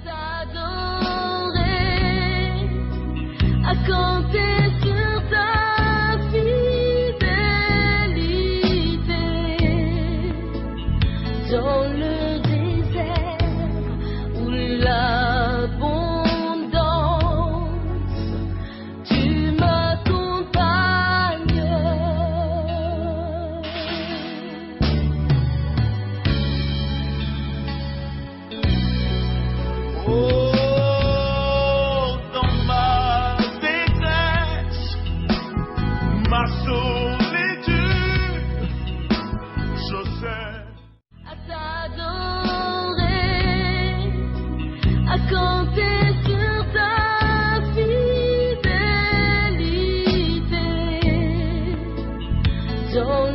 t'adorer, à compter sur ta fidélité, dans le désert ou l'abondance, tu m'accompagnes. Oh, dans ma détresse, ma solitude, je sais À t'adorer, à compter sur ta fidélité, dans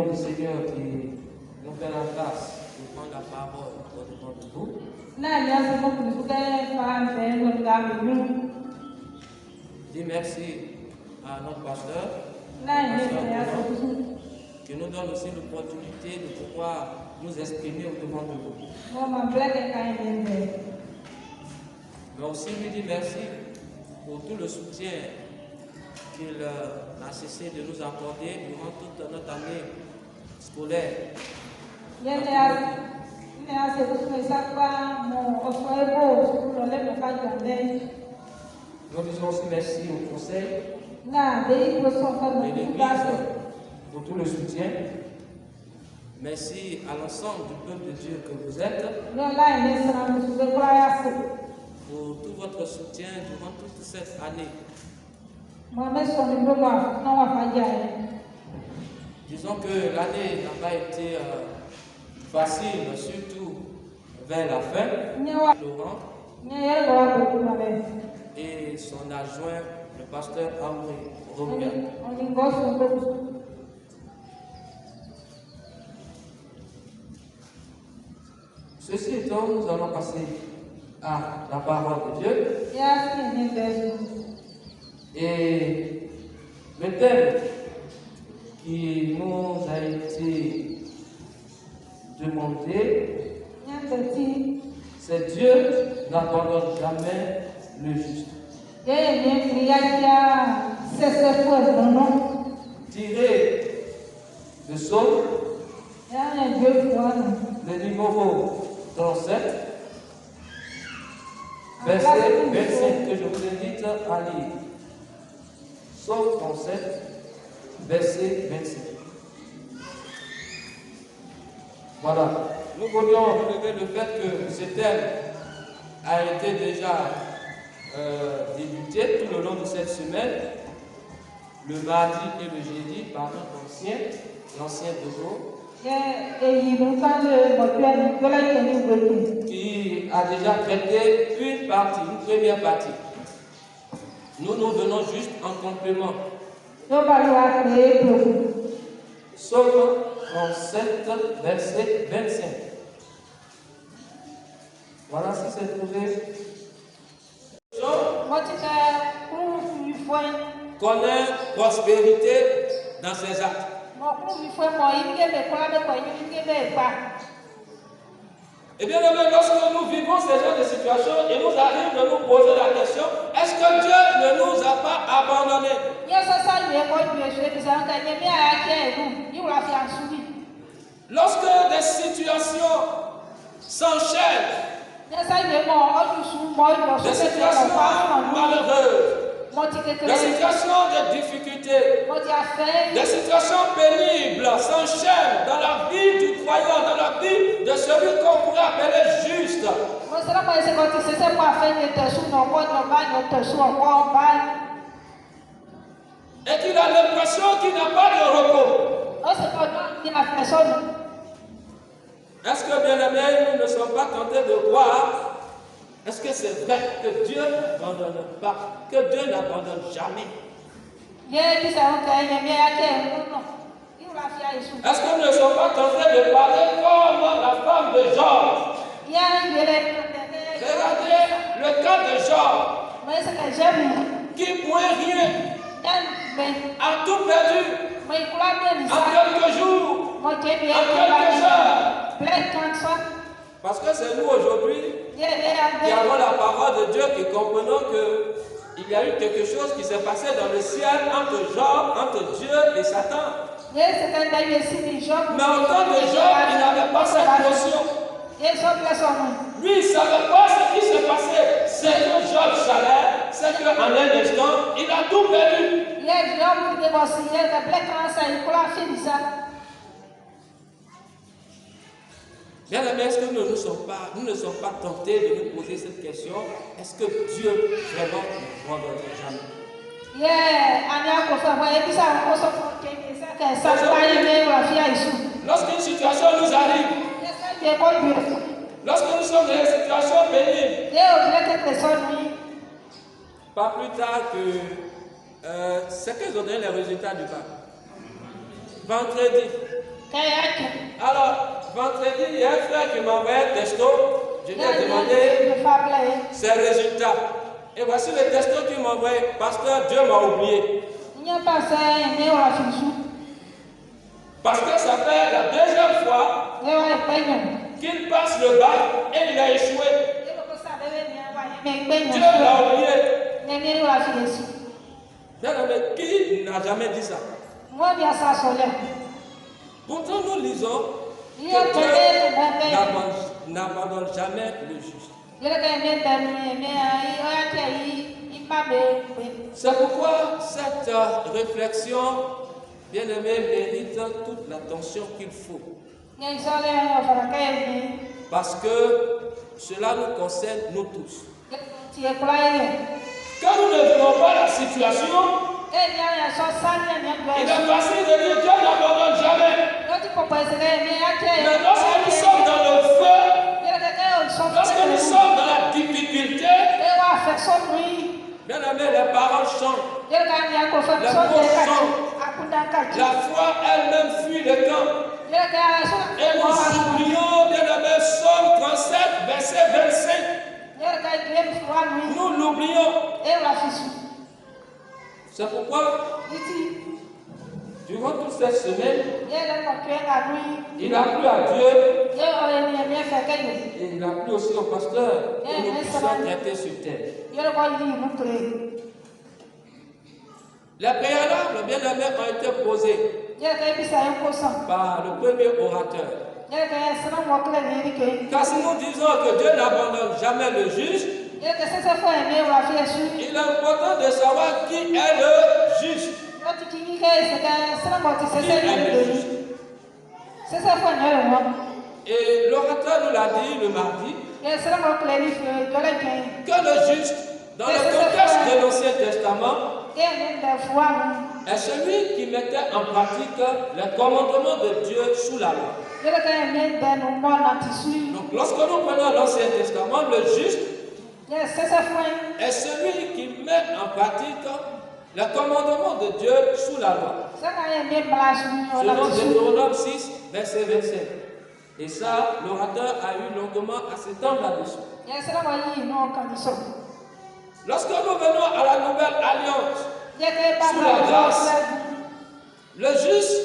prions le Seigneur qui nous fait la grâce de prendre la parole au-devant de vous. Dis merci à notre pasteur, qui nous donne aussi l'opportunité de pouvoir nous exprimer au-devant de vous. Mais aussi lui dire merci pour tout le soutien qu'il a cessé de nous accorder durant toute notre année scolaire. Nous disons aussi merci au conseil et l'église pour tout le soutien. Merci à l'ensemble du peuple de Dieu que vous êtes pour tout votre soutien durant toute cette année. Disons que l'année n'a pas été facile, surtout vers la fin. Laurent et son adjoint, le pasteur Henri Romia. Ceci étant, nous allons passer à la parole de Dieu. Et le thème qui nous a été demandé, c'est Dieu n'abandonne jamais le juste. Tiré de Psaume, le numéro 37, verset 25, que je vous invite à lire. Psaume 37, verset 25. Voilà. Nous voulions relever le fait que ce thème a été déjà débuté tout le long de cette semaine, le mardi et le jeudi, par notre l'ancien Dogo, qui a déjà traité une première partie. Nous venons juste en complément. Psaume 37, verset 25. Voilà si c'est trouvé. Connaît prospérité dans ses actes. Et bien aimé, lorsque nous vivons ces genres de situations, il nous arrive de nous poser la question, est-ce que Dieu ne nous a pas abandonnés? Lorsque des situations s'enchaînent, des situations malheureuses, des situations de difficulté, des situations pénibles s'enchaînent dans la vie du croyant, dans la vie de celui qu'on pourrait appeler juste. Et qu'il a l'impression qu'il n'a pas de repos. Est-ce que, bien aimés, nous ne sommes pas tentés de croire? Est-ce que c'est vrai que Dieu n'abandonne pas, que Dieu n'abandonne jamais? Est-ce que nous ne sommes pas tentés de parler comme la femme de Job? Regardez le cas de Job, qui pour rien a tout perdu en quelques jours, en quelques heures. Parce que c'est nous aujourd'hui qui avons la parole de Dieu, qui comprenons qu'il y a eu quelque chose qui s'est passé dans le ciel entre Job, entre Dieu et Satan. Mais au temps de Job, il n'avait pas cette notion. Lui, il ne savait pas ce qui s'est passé. C'est que Job savait, c'est qu'en un instant, il a tout perdu. Bien aimé, est-ce que nous ne sommes pas tentés de nous poser cette question? Est-ce que Dieu vraiment ne abandonne jamais? Lorsqu'une situation nous arrive, lorsque nous sommes dans une situation pénible, pas plus tard que c'est qu'ils ont donné les résultats du bac. Vendredi, Vendredi, il y a un frère qui m'a envoyé un texto. Je lui ai demandé ses résultats. Et voici le texto qu'il m'a envoyé. Pasteur, Dieu m'a oublié. Parce que ça fait la deuxième fois qu'il passe le bac et il a échoué. Dieu l'a oublié. Mais qui n'a jamais dit ça? Pourtant, nous lisons que Dieu n'abandonne jamais le juste. C'est pourquoi cette réflexion, bien aimé, mérite toute l'attention qu'il faut. Parce que cela nous concerne nous tous. Quand nous ne vivons pas la situation, il est facile de dire Dieu n'abandonne jamais. Mais lorsque nous sommes dans le feu, lorsque nous sommes dans la difficulté, bien aimé, les paroles chantent, les mots chantent, la foi elle-même fuit le camp. Et nous oublions, bien aimé, Psaume 37, verset 25. Nous l'oublions. C'est pourquoi, durant toute cette semaine, il a plu à Dieu et il a plu aussi au pasteur que nous puissions traiter sur terre. Les préalables, bien aimés, ont été posés par le premier orateur. Car si nous disons que Dieu n'abandonne jamais le juste, il est important de savoir qui est le juste. Qui est le juste. Et l'orateur nous l'a dit le mardi, que le juste, dans le contexte de l'Ancien Testament, est celui qui mettait en pratique les commandements de Dieu sous la loi. Donc lorsque nous prenons l'Ancien Testament, le juste est celui qui met en pratique les commandements de Dieu sous la loi. Selon Deutéronome 6, verset 27. Et ça, l'orateur a eu longuement à s'étendre là-dessus. Lorsque nous venons à la nouvelle alliance, sous la grâce, le juste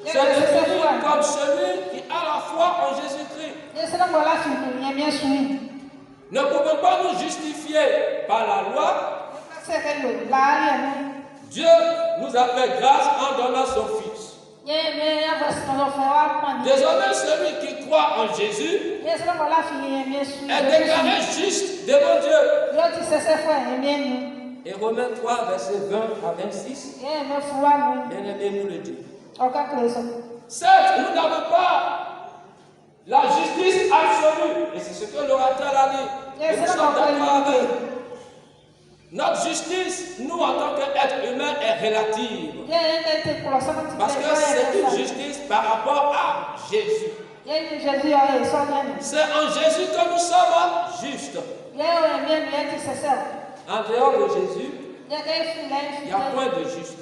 se définit comme celui qui a la foi en Jésus-Christ. Ne pouvons pas nous justifier par la loi. Dieu nous a fait grâce en donnant son Fils. Désormais, celui qui croit en Jésus est déclaré juste devant Dieu. Et Romains 3, verset 20 à 26, bien-aimé nous le dit. Certes, nous n'avons pas la justice absolue, et c'est ce que l'orateur a dit. Et nous sommes d'accord avec. Notre justice, nous en tant qu'êtres humains, est relative. Parce que c'est une justice par rapport à Jésus. C'est en Jésus que nous sommes justes. En dehors de Jésus, il n'y a point de juste.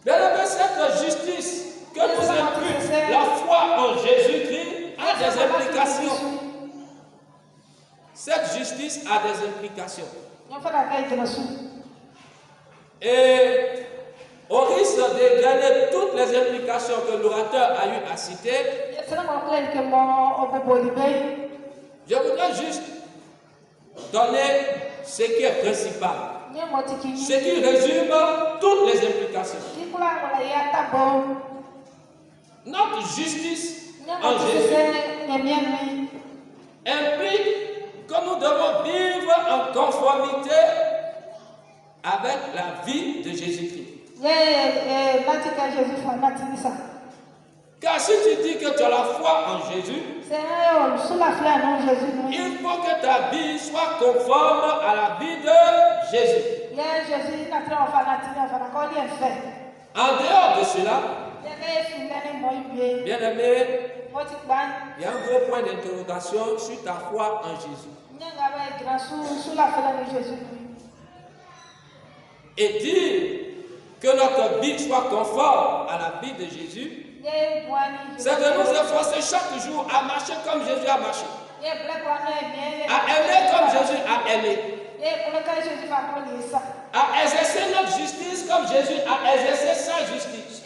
Bien aimé, cette justice que nous implique la foi en Jésus-Christ a des implications. Cette justice a des implications. Et au risque de gagner toutes les implications que l'orateur a eu à citer, je voudrais juste donner ce qui est principal, ce qui résume toutes les implications. Notre justice en Jésus implique que nous devons vivre en conformité avec la vie de Jésus-Christ. Car si tu dis que tu as la foi en Jésus, il faut que ta vie soit conforme à la vie de Jésus. En dehors de cela, bien aimé, il y a un gros point d'interrogation sur ta foi en Jésus. Et dire que notre vie soit conforme à la vie de Jésus, c'est de nous efforcer chaque jour à marcher comme Jésus a marché, à aimer comme Jésus a aimé, à exercer notre justice comme Jésus a exercé sa justice.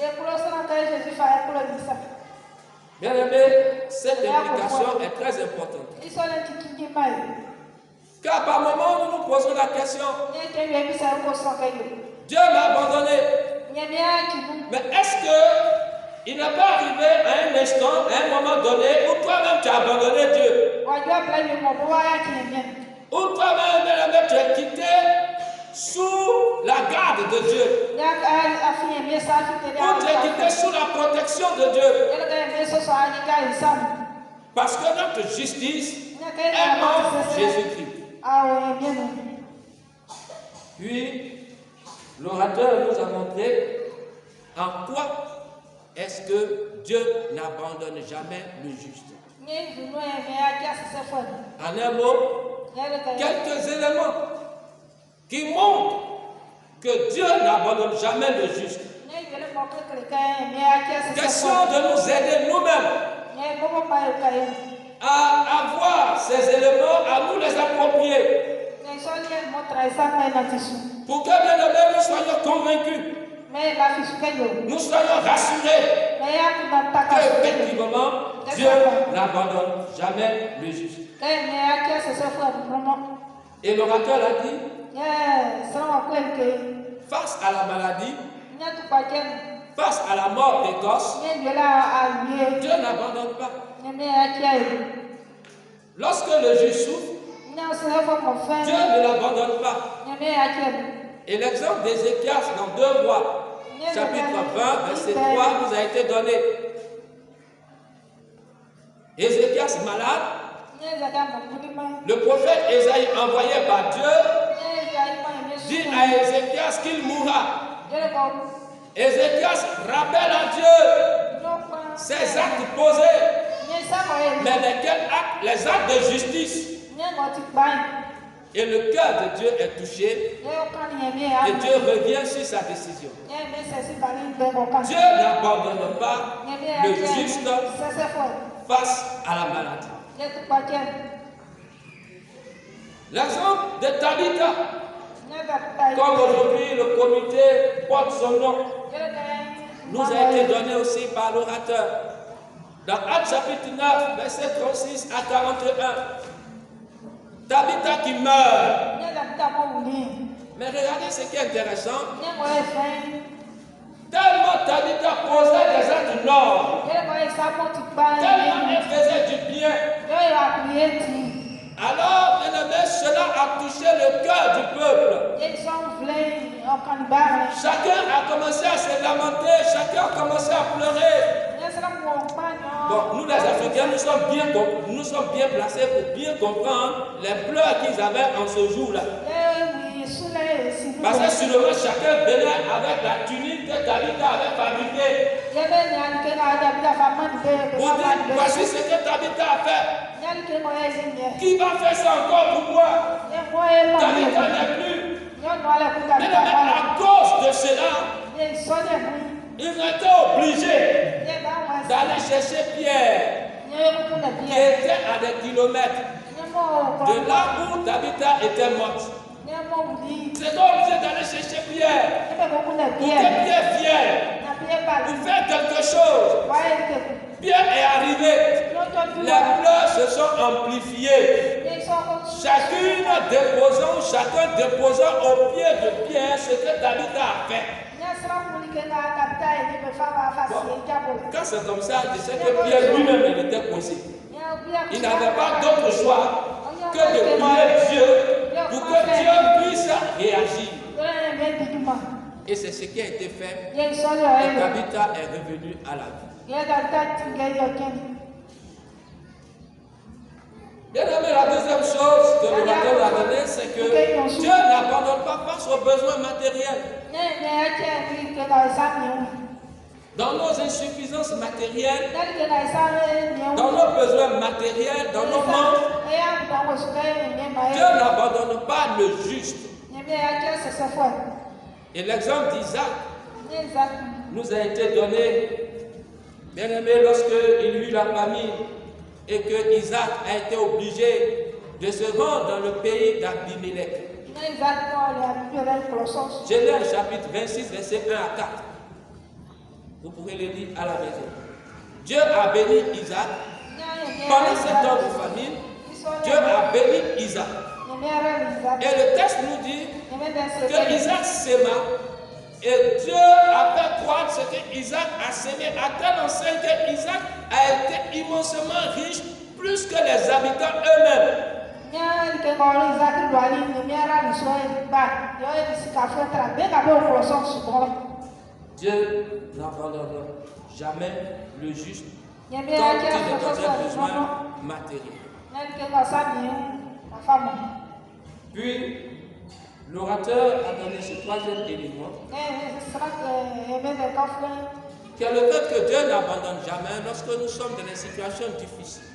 Bien aimé, cette implication est très importante. Car par moments, nous nous posons la question, Dieu m'a abandonné. Mais est-ce qu'il n'est pas arrivé à un instant, à un moment donné, où toi-même tu as abandonné Dieu? Où toi-même, bien-aimé, tu es quitté sous la garde de Dieu? Où tu es quitté sous la protection de Dieu? Parce que notre justice est en Jésus-Christ. Puis, l'orateur nous a montré en quoi est-ce que Dieu n'abandonne jamais le juste. En un mot, quelques éléments qui montrent que Dieu n'abandonne jamais le juste. Question de nous aider nous-mêmes à avoir ces éléments, à nous les approprier. Pour que bien aimés, nous soyons convaincus, nous soyons rassurés que effectivement Dieu n'abandonne jamais le juste. Et l'orateur a dit, face à la maladie, face à la mort précoce, Dieu n'abandonne pas. Lorsque le juge souffre, Dieu ne l'abandonne pas. Et l'exemple d'Ézéchias dans 2 Rois, chapitre 20, verset 3, nous a été donné. Ézéchias malade, le prophète Ésaïe envoyé par Dieu dit à Ézéchias qu'il mourra. Ézéchias rappelle à Dieu ses actes posés. Mais lesquels actes? Les actes de justice. Et le cœur de Dieu est touché. Et Dieu revient sur sa décision. Dieu n'abandonne pas le juste face à la maladie. L'exemple de Tabitha, comme aujourd'hui le comité porte son nom, nous a été donné aussi par l'orateur. Dans Actes chapitre 9, verset 36 à 41, Tabitha qui meurt. Mais regardez ce qui est intéressant. Tellement Tabitha posait des actes nobles, tellement elle faisait du bien. Alors, bien aimé, cela a touché le cœur du peuple. Chacun a commencé à se lamenter, chacun a commencé à pleurer. Donc, nous les Africains, nous sommes bien placés pour bien comprendre les pleurs qu'ils avaient en ce jour-là. Parce que sûrement chacun venait avec la tunique que Tabitha avait fabriquée. Pour dire, voici ce que Tabitha a fait. Qui va faire ça encore pour moi? Tabitha n'est plus. Mais à cause de cela, ils ont été obligés d'aller chercher Pierre, qui était à des kilomètres de là où Tabitha était morte. Ils étaient obligés d'aller chercher Pierre pour que Pierre vienne, pour faire quelque chose. Pierre est arrivé, les pleurs se sont amplifiés. Chacun déposant au pied de Pierre ce que Tabitha a fait. Quand c'est comme ça, je sais que Pierre lui-même était posé. Il n'avait pas d'autre choix que de prier Dieu pour que Dieu puisse réagir. Et c'est ce qui a été fait. Et Tabitha est revenue à la vie. Bien aimé, la deuxième chose que le rabbin a donnée, c'est que Dieu n'abandonne pas face aux besoins matériels. Dans nos insuffisances matérielles, dans nos besoins matériels, dans nos manques, Dieu n'abandonne pas le juste. Et l'exemple d'Isaac, nous a été donné. Bien aimé, lorsqu'il eut la famine et que Isaac a été obligé de se rendre dans le pays d'Abimelech. Genèse chapitre 26, verset 1 à 4. Vous pourrez le lire à la maison. Dieu a béni Isaac. Pendant ce temps de famine, Dieu a béni Isaac. Et le texte nous dit que Isaac sema et Dieu a fait croître ce que Isaac a semé à tel enseigne que Isaac a été immensement riche, plus que les habitants eux-mêmes. Dieu n'abandonnera jamais le juste quand il est dans un besoin matériel. Puis, l'orateur a donné ce troisième élément, qui est le fait que Dieu n'abandonne jamais lorsque nous sommes dans des situations difficiles,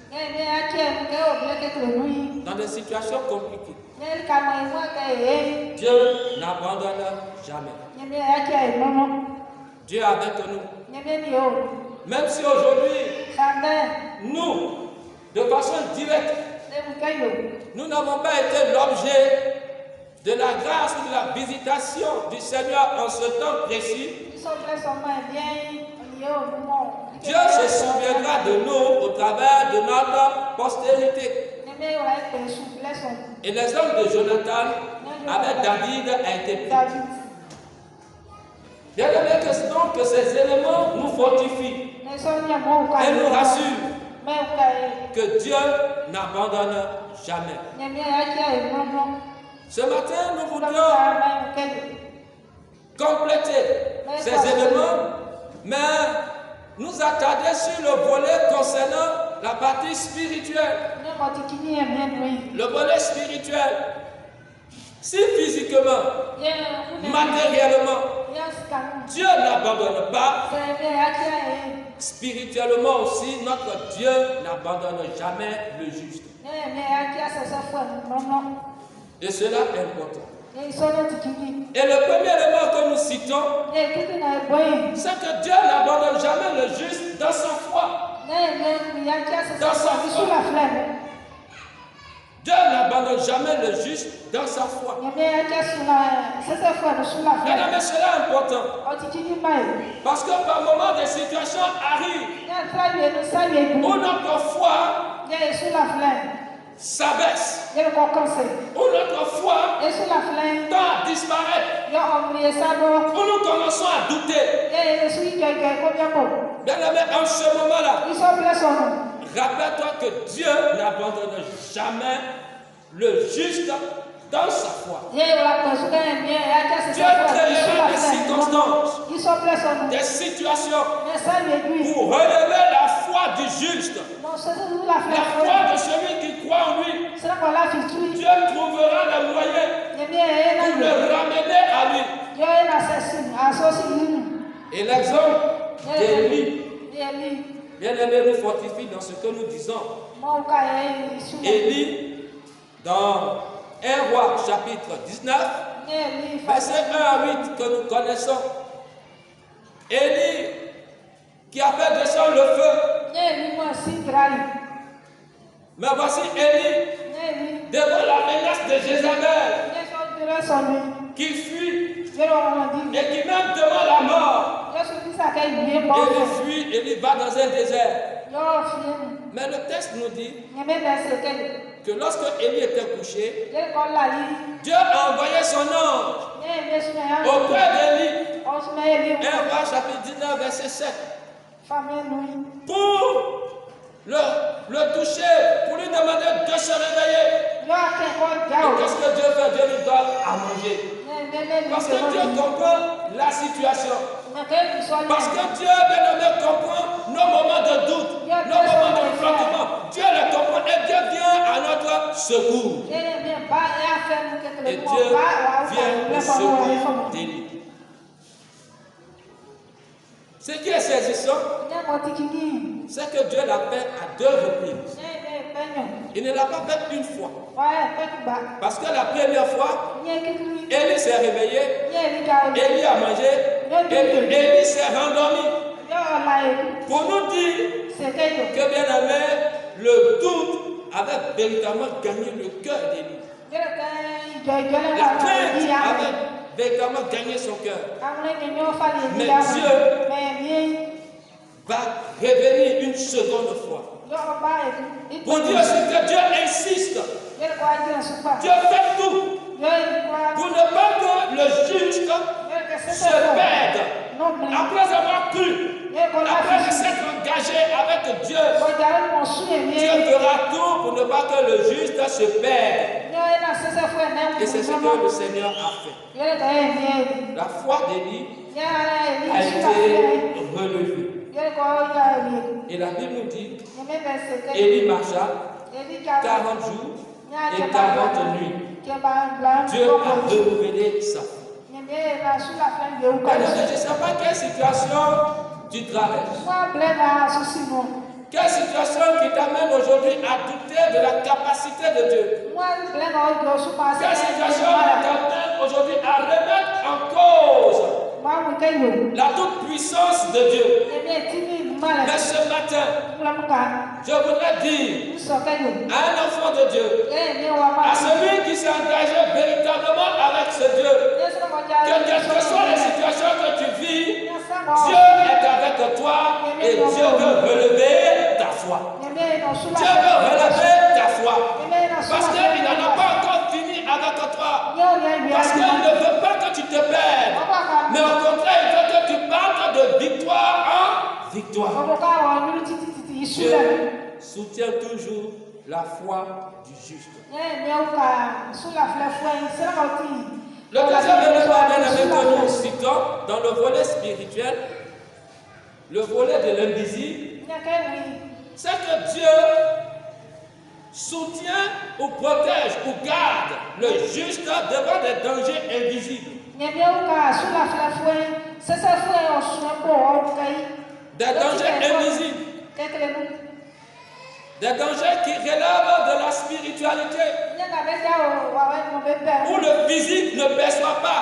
dans des situations compliquées. Dieu n'abandonne jamais. Dieu est avec nous. Même si aujourd'hui, nous, de façon directe, nous n'avons pas été l'objet de la grâce ou de la visitation du Seigneur en ce temps précis, Dieu se souviendra de nous au travers de notre postérité. Et les hommes de Jonathan avec David a été pris. Bien aimé, que ces éléments nous fortifient et nous rassurent que Dieu n'abandonne jamais. Ce matin, nous voudrions compléter ces éléments, mais nous attarder sur le volet concernant la partie spirituelle. Le volet spirituel. Si physiquement, matériellement, Dieu n'abandonne pas, spirituellement aussi, notre Dieu n'abandonne jamais le juste. Et cela est important. Et le premier élément que nous citons, c'est que Dieu n'abandonne jamais le juste dans sa foi. Dans sa foi. Dieu n'abandonne jamais le juste dans sa foi. Mais cela est important. Parce que par moments, des situations arrivent où notre foi s'abaisse, où notre foi tend à disparaître, où nous commençons à douter. Bien aimé, en ce moment-là, rappelle-toi que Dieu n'abandonne jamais le juste dans sa foi. Dieu créera des circonstances, des situations pour relever la foi du juste, la foi de celui qui croit en lui. Dieu trouvera le moyen pour le ramener à lui. Et l'exemple d'Élie, bien aimé, nous fortifie dans ce que nous disons. Élie, dans 1 Roi chapitre 19, verset 1 à 8 que nous connaissons. Élie qui a fait descendre le feu. Mais voici Élie devant la menace de Jézabel qui fuit et qui même demande la mort. Élie fuit et il va dans un désert. Mais le texte nous dit que lorsque Élie était couché, Dieu a envoyé son ange auprès d'Élie. 1 Roi chapitre 19, verset 7. Pour le toucher, pour lui demander de se réveiller. Et qu'est-ce que Dieu fait? Dieu lui donne à manger. Parce que Dieu comprend la situation. Parce que Dieu, bien aimé, comprend nos moments de doute, nos moments de flottement. Dieu les comprend et Dieu vient à notre secours. Et Dieu vient au secours d'Élie. Ce qui est saisissant, c'est que Dieu l'a fait à 2 reprises. Il ne l'a pas fait une fois. Parce que la première fois, Élie s'est réveillé, Élie a mangé, Et Élie s'est rendormi pour nous dire que, bien aimé, le doute avait véritablement gagné le cœur d'Élie. La crainte avait véritablement gagné son cœur. Mais Dieu va revenir une seconde fois pour dire aussi que Dieu insiste. Dieu fait tout pour ne pas que le juge se perde après avoir cru. Après s'être engagé avec Dieu, Dieu fera tout pour ne pas que le juste se perde. Et c'est ce que le Seigneur a fait. La foi d'Élie a été relevée. Et la Bible nous dit, Élie marcha 40 jours et 40 nuits. Dieu a renouvelé sa foi. Alors, je ne sais pas quelle situation tu traverses. Quelle situation qui t'amène aujourd'hui à douter de la capacité de Dieu? Quelle situation qui t'amène aujourd'hui à remettre en cause la toute-puissance de Dieu? Mais ce matin, je voudrais dire à un enfant de Dieu, à celui qui s'est engagé véritablement avec ce Dieu, que quelles que soient les situations que tu vis, Dieu est avec toi et Dieu veut relever ta foi. Dieu veut relever ta foi. Parce qu'il n'en a pas encore fini avec toi. Parce qu'il ne veut pas que tu te perdes. Mais au contraire, il veut que tu partes de victoire en victoire. Dieu soutient toujours la foi du juste. Le deuxième élément que nous citons dans le volet spirituel, le volet de l'invisible, c'est que Dieu soutient ou protège ou garde le juste devant des dangers invisibles. Des dangers invisibles. Des dangers qui relèvent de la spiritualité. Où le physique ne perçoit pas.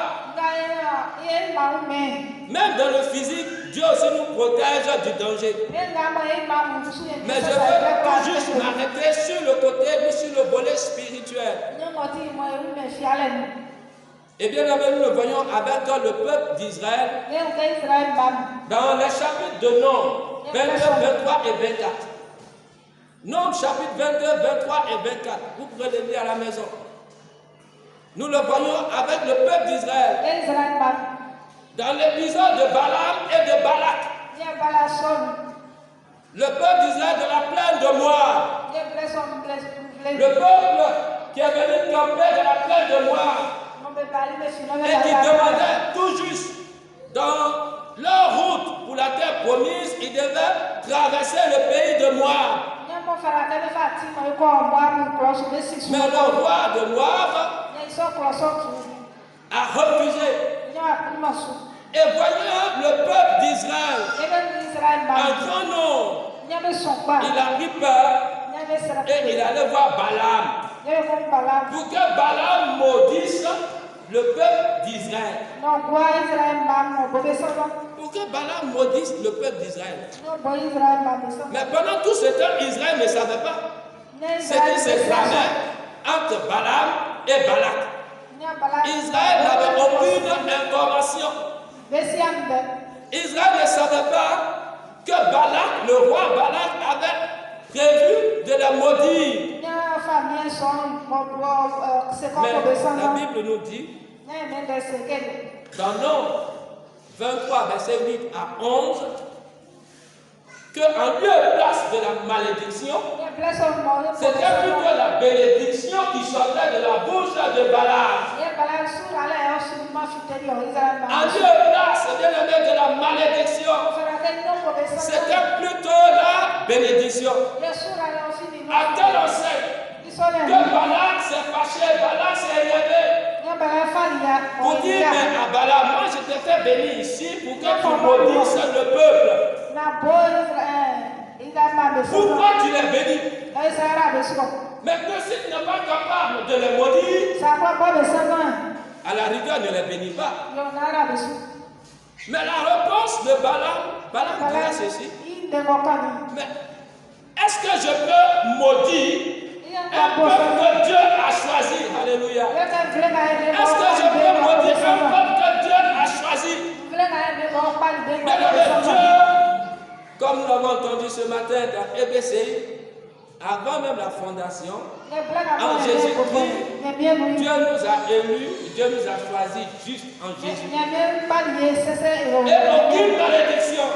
Même dans le physique, Dieu aussi nous protège du danger. Mais je veux tout juste m'arrêter sur le côté, mais sur le volet spirituel. Et bien, nous le voyons avec le peuple d'Israël dans les chapitres de Nombres 22, 23 et 24. Nombres chapitre 22, 23 et 24. Vous pouvez le lire à la maison. Nous le voyons avec le peuple d'Israël. Dans l'épisode de Balaam et de Balak. Le peuple d'Israël de la plaine de Moab. Le peuple qui est venu camper de la plaine de Moab. Et qui demandait tout juste dans leur route pour la terre promise, ils devaient traverser le pays de Moab. Mais le roi de Moab a refusé. Et voyant le peuple d'Israël, un grand nombre, il a pris peur et il allait voir Balaam pour que Balaam maudisse le peuple d'Israël. Pour que Balaam maudisse le peuple d'Israël. Mais pendant tout ce temps, Israël ne savait pas ce qui se tramait entre Balaam et Balak. Israël n'avait aucune information. Israël ne savait pas que Balak, le roi Balak, avait prévu de la maudire. Mais la Bible nous dit, dans Nombres 23, verset 8 à 11, qu'en lieu et place de la malédiction, c'était plutôt la bénédiction qui sortait de la bouche de Balaam. En lieu et place, bien aimé, de la malédiction, c'était plutôt la bénédiction. À tel enseigne que Balaam s'est fâché, Balaam s'est élevé pour dire à Balaam, moi je t'ai fait venir ici pour que tu maudisses le peuple. Pourquoi tu l'as béni? Mais que si tu n'es pas capable de les maudire, à la rigueur ne les bénis pas. Mais la réponse de Balaam dirait ceci. Mais est-ce que je peux maudire un peuple que Dieu a choisi? Alléluia. Est-ce que je peux maudire un peuple que Dieu a choisi? Mais Dieu, comme nous l'avons entendu ce matin dans EBCI, avant même la fondation, en Jésus-Christ, Dieu nous a élus, Dieu nous a choisis juste en Jésus. Et aucune malédiction.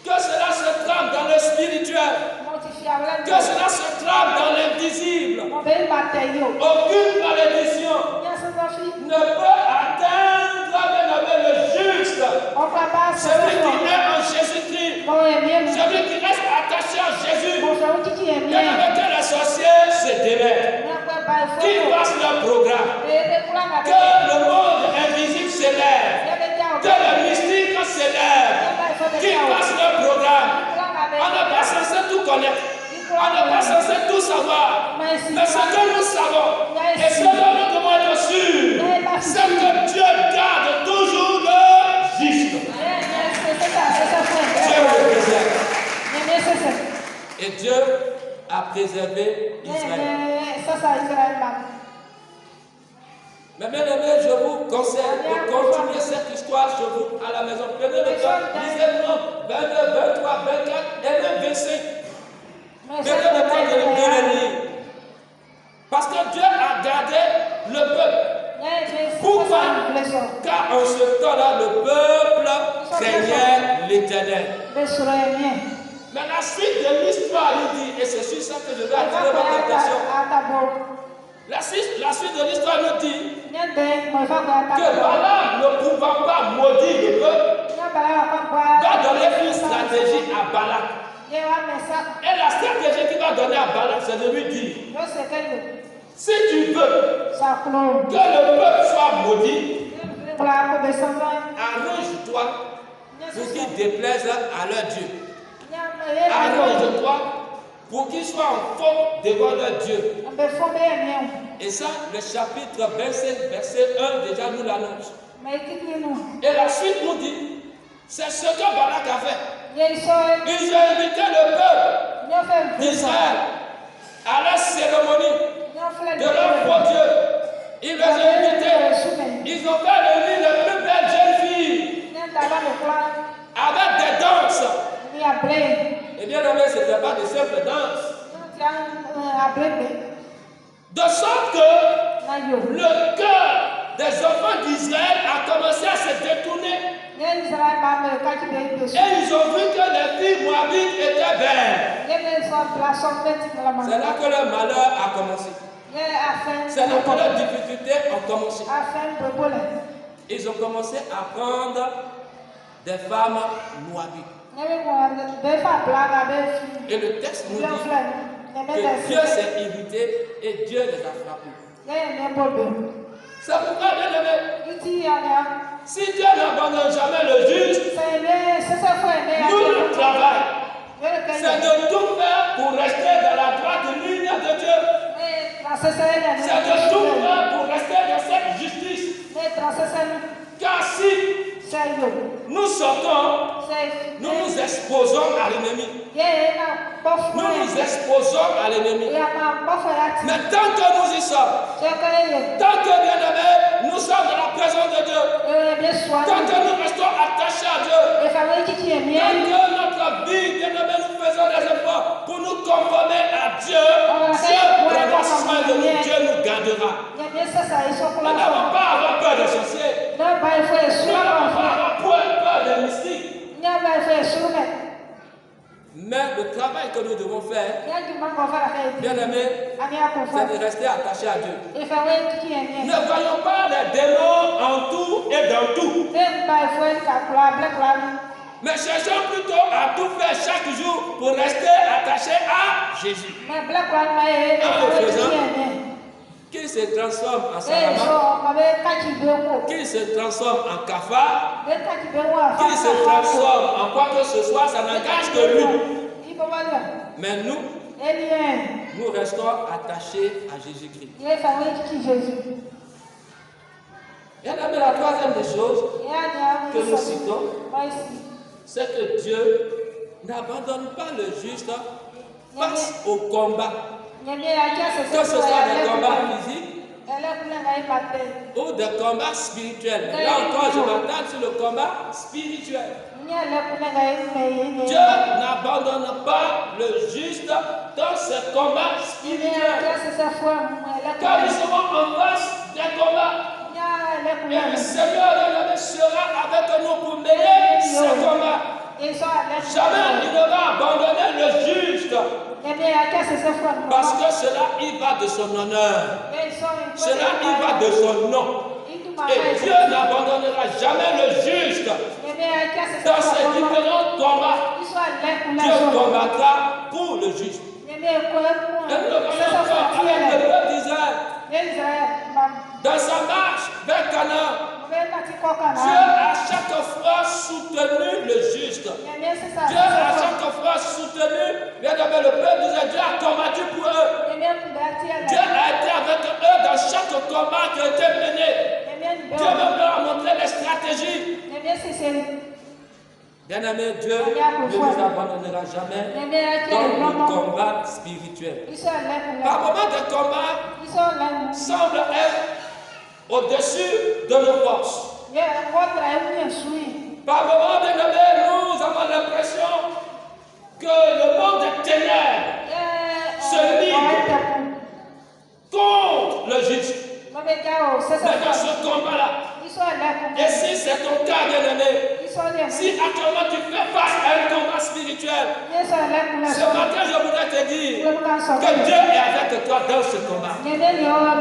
Que cela se trame dans le spirituel. Que cela se trame dans l'invisible. Aucune malédiction ne peut atteindre le juste. Celui qui est en Jésus-Christ. Celui qui reste attaché à Jésus. Que les sorciers se démêlent. Qu'ils fassent leur programme. Que le monde invisible s'élève. Que le mystique s'élève. Qu'ils fassent leur programme. On n'est pas censé tout connaître. On n'est pas censé tout savoir. Mais ce que nous savons, et ce dont nous devons être sûrs, c'est que Dieu garde toujours le juste. Dieu le préserve. Et Dieu a préservé Israël. Mais bien aimé, je vous conseille de continuer cette histoire chez vous à la maison. Prenez le temps, lisez le nom 22, 23, 24 et même 25. Prenez le temps de le lire. Parce que Dieu a gardé le peuple. Pourquoi? Car en ce temps-là, le peuple craignait l'Éternel. Mais la suite de l'histoire nous dit, et c'est sur ça que je vais attirer votre attention. La suite de l'histoire nous dit que Balaam, ne pouvant pas maudire le peuple, va donner une stratégie à Balak. Et la stratégie qu'il va donner à Balak, c'est de lui dire, si tu veux que le peuple soit maudit, arrange-toi pour qu'il déplaise à leur Dieu. Arrange-toi pour qu'ils soient en faute devant leur Dieu. Et ça, le chapitre 27, verset 1, déjà nous l'annonce. Et la suite nous dit, c'est ce que Balak a fait. Ils ont invité le peuple d'Israël à la cérémonie de leur faux Dieu. Ils les ont invités. Ils ont fait venir les plus belles jeunes filles avec des danses. Et bien aimé, ce n'était pas de simples danses. De sorte que le cœur des enfants d'Israël a commencé à se détourner. Et ils ont vu que les filles moabites étaient belles. C'est là que leur malheur a commencé. C'est là que leurs difficultés ont commencé. Ils ont commencé à prendre des femmes moabites. Et le texte nous dit que Dieu s'est irrité et Dieu les a frappés. C'est pourquoi, bien aimé, si Dieu n'abandonne jamais le juste, nous, le travail, c'est de tout faire pour rester dans la droite ligne de Dieu. C'est de tout faire pour rester dans cette justice. Car si nous sortons, nous nous exposons à l'ennemi. Nous nous exposons à l'ennemi. Mais tant que nous y sommes, tant que, bien aimés, nous sommes dans la présence de Dieu, tant que nous restons attachés à Dieu, tant que notre vie, bien aimés, nous faisons des efforts pour nous conformer à Dieu, Dieu prendra soin de nous, Dieu nous gardera. Nous n'avons pas à avoir peur des sorciers. Nous n'avons pas à avoir peur des mystiques. Mais le travail que nous devons faire, bien aimé, c'est de rester attachés à Dieu. Ne voyons pas les démons en tout et dans tout. Mais cherchons plutôt à tout faire chaque jour pour rester attachés à Jésus. En le faisant, qu'il se transforme en Salama, qu'il se transforme en cafard, qu'il se transforme en quoi que ce soit, ça n'engage que lui. Mais nous restons attachés à Jésus-Christ. Bien aimé, la troisième des choses que nous citons, c'est que Dieu n'abandonne pas le juste face au combat. Que ce soit des combats physiques ou des combats spirituels. Là encore, je m'attends sur le combat spirituel. Dieu n'abandonne pas le juste dans ce combat spirituel. Quand nous sommes en face des combats, et le Seigneur sera avec nous pour mener ce combat. Jamais il ne va abandonner le juste. Parce que cela y va de son honneur. Cela y va de son nom. Et Dieu n'abandonnera jamais le juste. Dans ces différents combats, Dieu combattra pour le juste. Et nous le voyons encore avec le peuple d'Israël. Dans sa marche vers Canaan, Dieu a chaque fois soutenu le juste. Dieu a chaque fois soutenu, bien aimé, le peuple d'Israël. Dieu a combattu pour eux. Dieu a été avec eux dans chaque combat qui a été mené. Dieu même leur a montré les stratégies. Bien aimé, Dieu ne nous abandonnera jamais dans le combat spirituel. Par moments, des combats semblent être au-dessus de nos forces. Par moments, bien aimé, nous avons l'impression que le monde des ténèbres se livre contre le juste. Mais dans ce combat-là, et si c'est ton cas, bien-aimé, si actuellement tu fais face à un combat spirituel, ce matin je voudrais te dire que Dieu est avec toi dans ce combat. Je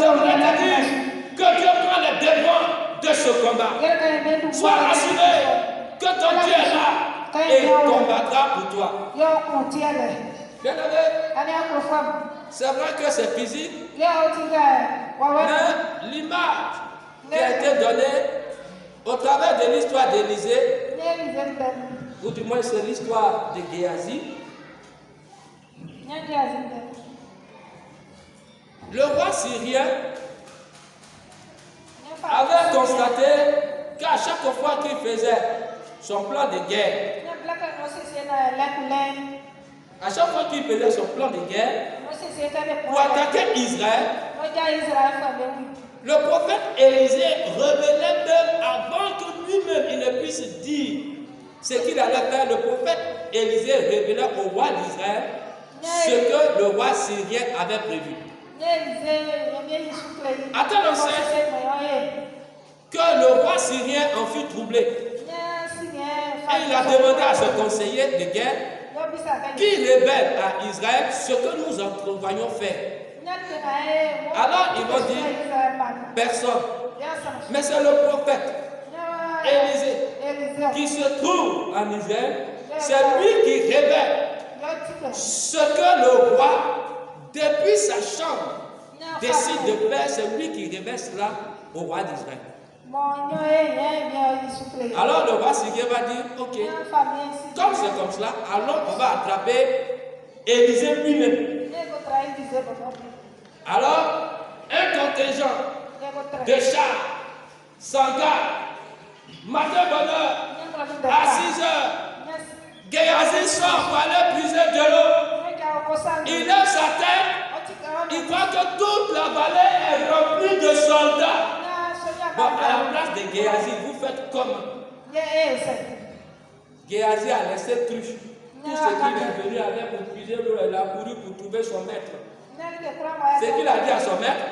voudrais te dire que Dieu prend les devants de ce combat. Sois rassuré que ton Dieu est là et il combattra pour toi. Bien-aimé, c'est vrai que c'est physique, mais l'image qui a été donnée au travers de l'histoire d'Élisée, ou du moins c'est l'histoire de Géasi, le roi syrien avait constaté qu'à chaque fois qu'il faisait son plan de guerre, à chaque fois qu'il faisait son plan de guerre pour attaquer Israël, le prophète Élisée révélait même avant que lui-même il ne puisse dire ce qu'il allait faire. Le prophète Élisée révélait au roi d'Israël ce que le roi syrien avait prévu. Attends, on sait que le roi syrien en fut troublé. Et il a demandé à ce conseiller de guerre qui révèle à Israël ce que nous entrevoyons faire. Alors ils vont dire personne. Mais c'est le prophète Élisée qui se trouve en Israël. C'est lui qui révèle ce que le roi, depuis sa chambre, décide de faire. C'est lui qui révèle cela au roi d'Israël. Alors le roi syrien va dire ok, comme c'est comme cela, alors on va attraper Élisée lui-même. Alors, un contingent de chars s'engage, matin bonne heure, à 6 heures, Géasi sort pour aller puiser de l'eau. Il lève sa tête, il voit que toute la vallée est remplie de soldats. Bon, à la place de Géasi, vous faites comment? Géasi a laissé truche. Tout ce qu'il est venu avec pour puiser l'eau, il a couru pour trouver son maître. Ce qu'il a dit à son maître,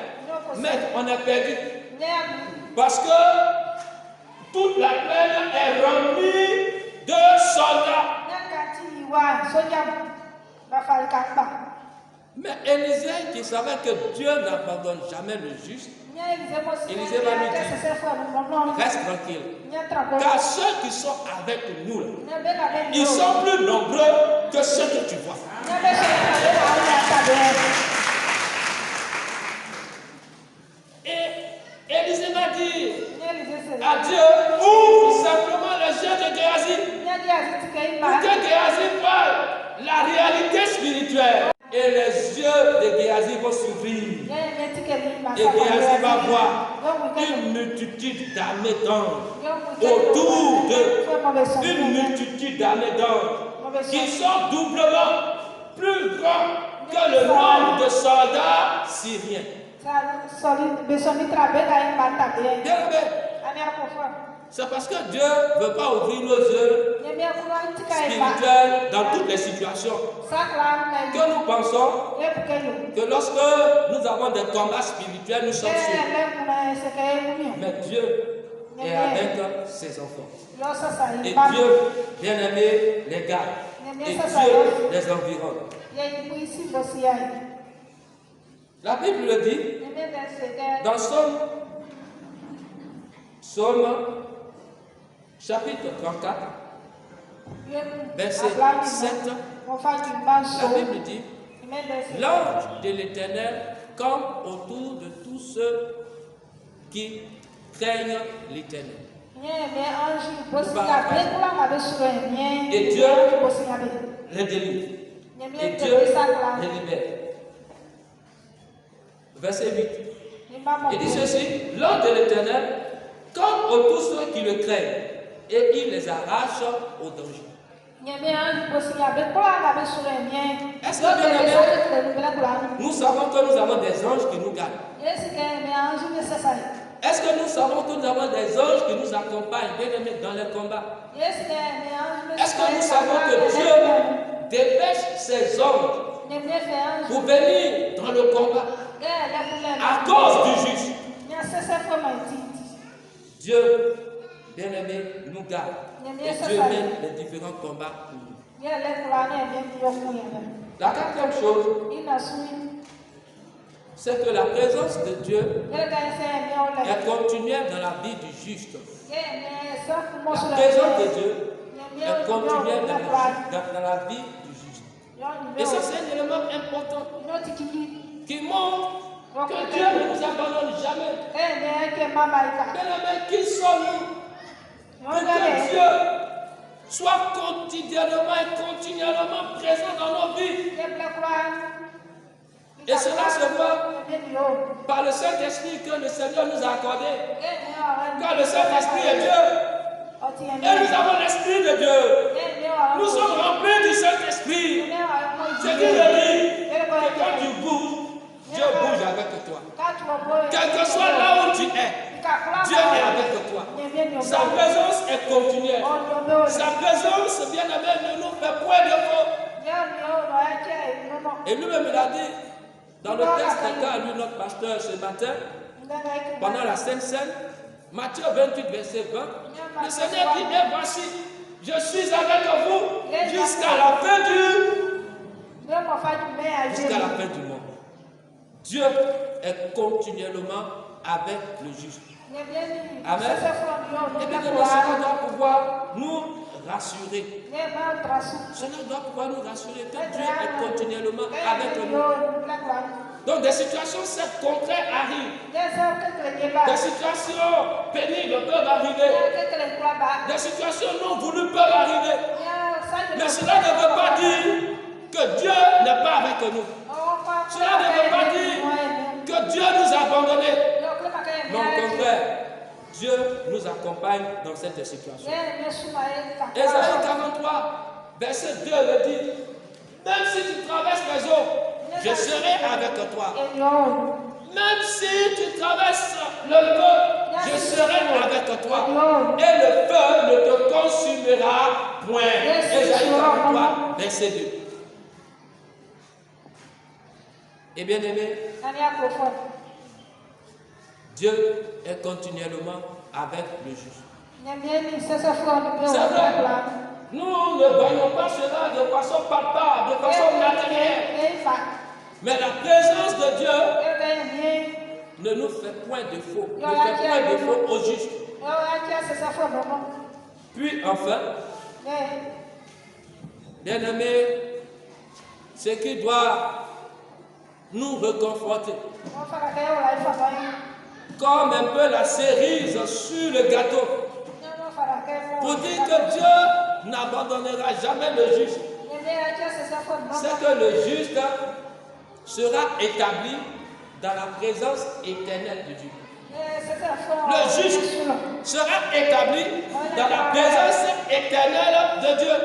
maître, on est perdu. Parce que toute la plaine est remplie de soldats. Mais Élisée, qui savait que Dieu n'abandonne jamais le juste, Élisée va lui dire, reste tranquille. Car ceux qui sont avec nous, ils sont plus nombreux que ceux que tu vois. Et Élisée va dire à Dieu, ouvre simplement les yeux de Géasi, pour que Géasi voie la réalité spirituelle. Et les yeux de Géasi vont s'ouvrir. Et Géasi va voir une multitude d'armées d'anges autour d'eux, une multitude d'armées d'anges qui sont doublement plus grands que le nombre de soldats syriens. Bien aimé, c'est parce que Dieu ne veut pas ouvrir nos yeux spirituels dans toutes les situations que nous pensons que lorsque nous avons des combats spirituels, nous sommes sûrs. Mais Dieu est avec ses enfants. Et Dieu, bien aimé, les garde. Et Dieu les environne. La Bible le dit dans Psaume chapitre 34, verset 7, la Bible dit: l'ange de l'Éternel campe autour de tous ceux qui craignent l'Éternel. Et Dieu les délivre. Et Dieu les libère. Verset 8. Il dit ceci: l'ange de l'Éternel campe autour de ceux qui le craignent et il les arrache au danger. Est-ce que, bien aimé, nous savons que nous avons des anges qui nous gardent? Est-ce que nous savons que nous avons des anges qui nous accompagnent, bien aimés, dans les combats? Est-ce que nous savons que Dieu dépêche ses anges pour venir dans le combat à cause du juste? Dieu, bien aimé, nous garde. Et Dieu mène les différents combats pour nous. La quatrième chose, c'est que la présence de Dieu est continuelle dans la vie du juste. La présence de Dieu est continuelle dans la vie du juste. Et ça, c'est un élément important qui montre que Dieu ne nous abandonne jamais. Bien aimé, qui sommes-nous pour que Dieu soit quotidiennement et continuellement présent dans nos vies? Et cela se voit par le Saint-Esprit que le Seigneur nous a accordé. Car le Saint-Esprit est Dieu. Et nous avons l'Esprit de Dieu. Nous sommes remplis du Saint-Esprit. C'est qui le dit que quand tu bouges, Dieu bouge avec toi. Quel que soit là où tu es, Dieu est avec toi. Sa présence est continuelle. Sa présence, bien aimé, ne nous fait point de défaut. Et lui-même, il a dit, dans le texte qu'a lu notre pasteur ce matin, pendant la Sainte Seine, Matthieu 28, verset 20, le Seigneur dit: et voici, je suis avec vous jusqu'à la fin du monde. Dieu est continuellement avec le juste. Amen. Et bien, cela doit pouvoir nous rassurer. Cela doit pouvoir nous rassurer que Dieu est continuellement avec nous. Donc des situations certes contraires arrivent. Des situations pénibles peuvent arriver. Des situations non voulues peuvent arriver. Mais cela ne veut pas dire que Dieu n'est pas avec nous. Cela ne veut pas dire que Dieu nous a abandonnés. Non, au contraire, Dieu nous accompagne dans cette situation. Ésaïe 43, verset 2 le dit: même si tu traverses les eaux, je serai avec toi. Même si tu traverses le feu, je serai avec toi. Et le feu ne te consumera point. Ésaïe 43, verset 2. Et bien aimé, Dieu est continuellement avec le juste. C'est vrai, nous ne voyons pas cela de façon palpable, de façon matérielle. Mais la présence de Dieu ne nous fait point défaut, ne fait point défaut au juste. Puis enfin, bien aimé, ce qui doit nous réconforter, comme un peu la cerise sur le gâteau, pour dire que Dieu n'abandonnera jamais le juste. C'est que le juste sera établi dans la présence éternelle de Dieu. Le juge sera établi dans la présence éternelle de Dieu.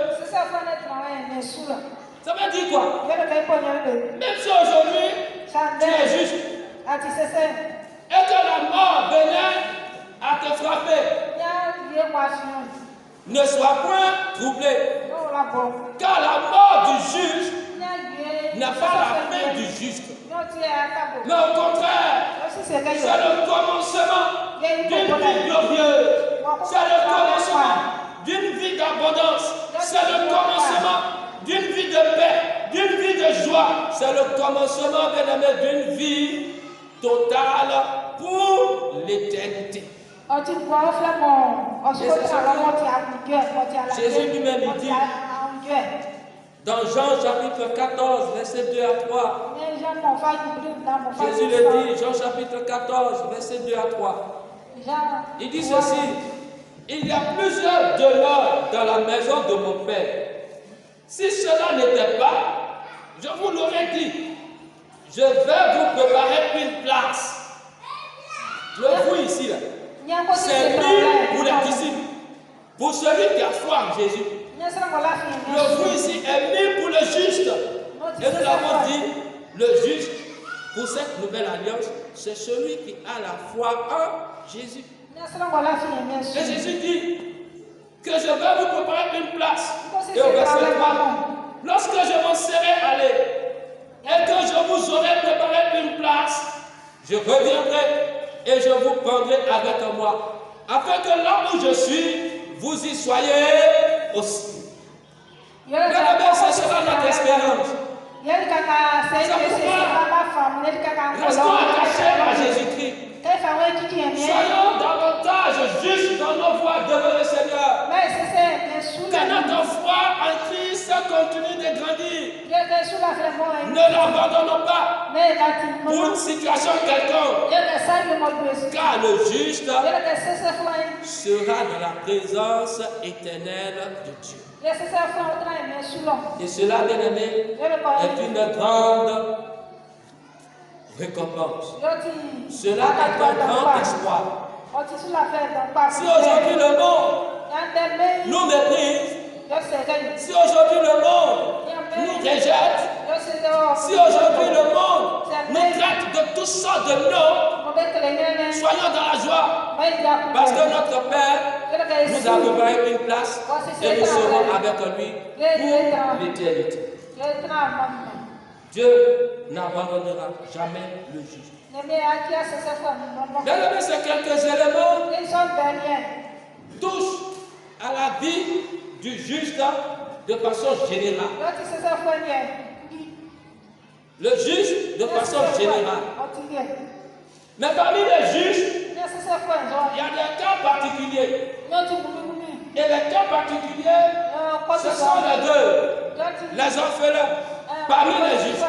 Ça veut dire quoi? Même si aujourd'hui tu es juge et que la mort venait à te frapper, ne sois point troublé, car la mort du juge n'a pas la fin du juste. Mais au contraire, c'est le commencement d'une vie glorieuse. C'est le commencement d'une vie d'abondance. C'est le commencement d'une vie de paix, d'une vie de joie. C'est le commencement, bien aimé, d'une vie totale pour l'éternité. Jésus lui-même dit dans Jean chapitre 14, verset 2 à 3. Jésus le dit, Jean chapitre 14, verset 2 à 3. Il dit ceci: il y a plusieurs demeures dans la maison de mon Père. Si cela n'était pas, je vous l'aurais dit. Je vais vous préparer une place. Le vous ici, là, c'est mis pour les disciples. Pour celui qui a foi en Jésus. Le vous ici est mis pour le juste. Et nous l'avons dit, le juste, pour cette nouvelle alliance, c'est celui qui a la foi en Jésus. Et Jésus dit que je vais vous préparer une place. Et au verset 3, lorsque je m'en serai allé et que je vous aurai préparé une place, je reviendrai et je vous prendrai avec moi, afin que là où je suis, vous y soyez aussi. C'est cela notre espérance. Restons attachés à Jésus-Christ. Soyons davantage justes dans nos voies devant le Seigneur. Que notre foi en Christ continue de grandir. Ne l'abandonnons pas pour une situation quelconque. Car le juste sera dans la présence éternelle de Dieu. Et cela, bien aimé, est une grande récompense. Cela est un grand espoir. Si aujourd'hui le monde nous méprise, si aujourd'hui le monde nous rejette, si aujourd'hui le monde nous traite de toutes sortes de noms, soyons dans la joie. Parce que notre Père nous a préparé une place et nous serons avec lui pour l'éternité. Dieu n'abandonnera jamais le juste. Bien aimé, ces quelques éléments touchent à la vie du juste de façon générale. Le juge de façon générale. Mais parmi les juges, il y a des cas particuliers. Et les cas particuliers, ce sont les deux. Les orphelins parmi les juges.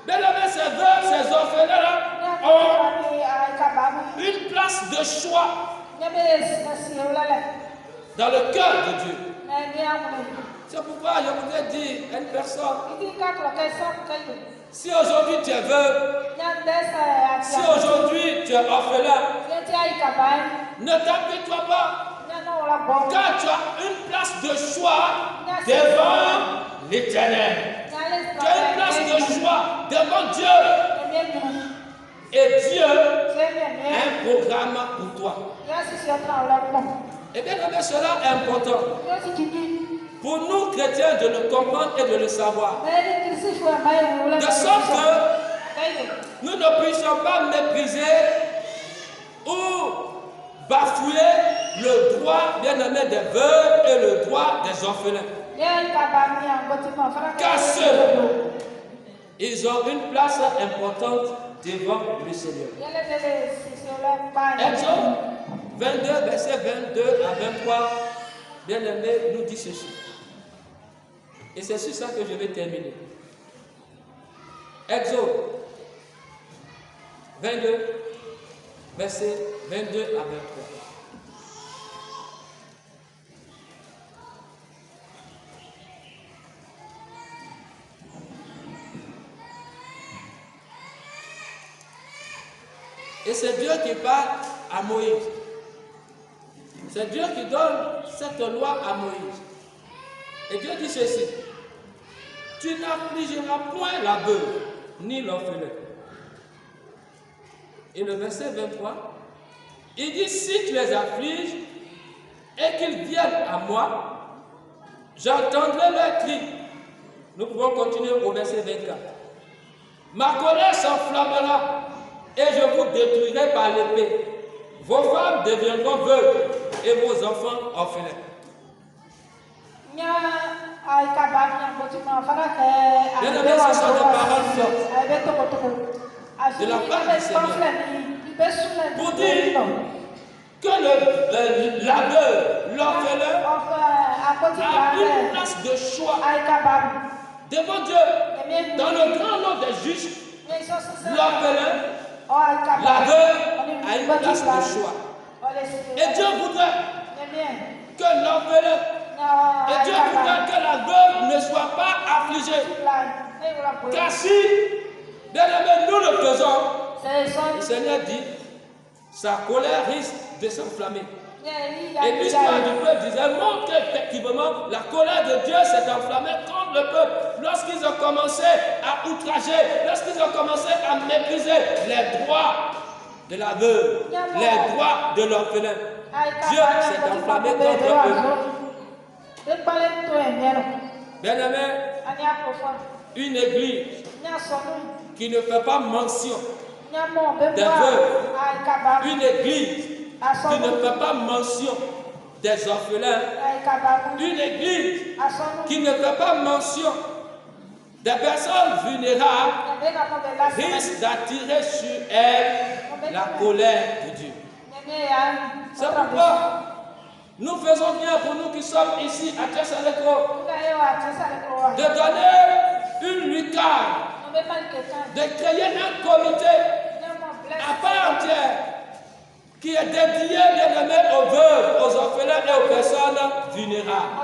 Bien aimé, ces veuves, ces orphelins-là ont une place de choix dans le cœur de Dieu. C'est pourquoi je voudrais dire à une personne, si aujourd'hui tu es veuve, si aujourd'hui tu es orphelin, ne t'appuie-toi pas, car tu as une place de choix devant l'Éternel. Tu as une place de choix devant Dieu. Et Dieu a un programme pour toi. Et bien, cela est important pour nous chrétiens de le comprendre et de le savoir. De sorte que nous ne puissions pas mépriser ou bafouer le droit bien aimé des veuves et le droit des orphelins. Car ceux, ils ont une place importante devant le Seigneur. Exode 22, verset 22 à 23, bien aimé, nous dit ceci. Et c'est sur ça que je vais terminer. Exode 22, verset 22 à 23. Et c'est Dieu qui parle à Moïse. C'est Dieu qui donne cette loi à Moïse. Et Dieu dit ceci: tu n'affligeras point la veuve, ni l'orphelin. Et le verset 23, il dit: si tu les affliges et qu'ils viennent à moi, j'entendrai leur cri. Nous pouvons continuer au verset 24. Ma colère s'enflammera et je vous détruirai par l'épée. Vos femmes deviendront veuves et vos enfants orphelins. Bien-aimés, ce sont des paroles fortes de la part du Seigneur pour dire que la veuve, l'orphelin, a une place de choix devant Dieu. Dans le grand nom des justes, l'orphelin, la veuve a une place de choix. Et Dieu voudrait que l'orphelin, et Dieu voudrait que la veuve ne soit pas affligée. Car si, bien aimé, nous le faisons, le Seigneur dit, sa colère risque de s'enflammer. Et l'histoire du peuple disait, montre qu'effectivement, la colère de Dieu s'est enflammée contre le peuple. Lorsqu'ils ont commencé à outrager, lorsqu'ils ont commencé à mépriser les droits de la veuve, les droits de l'orphelin, Dieu s'est enflammé contre eux. Bien aimé, une église qui ne fait pas mention des veuves, une église qui ne fait pas mention des orphelins, une église qui ne fait pas mention des personnes vulnérables, risque d'attirer sur elle la colère de Dieu. C'est pourquoi nous faisons bien, pour nous qui sommes ici à Thiès-Saint-Lécro, de donner une lucarne, de créer un comité à part entière qui est dédié, bien aimé, aux veuves, aux orphelins et aux personnes vulnérables.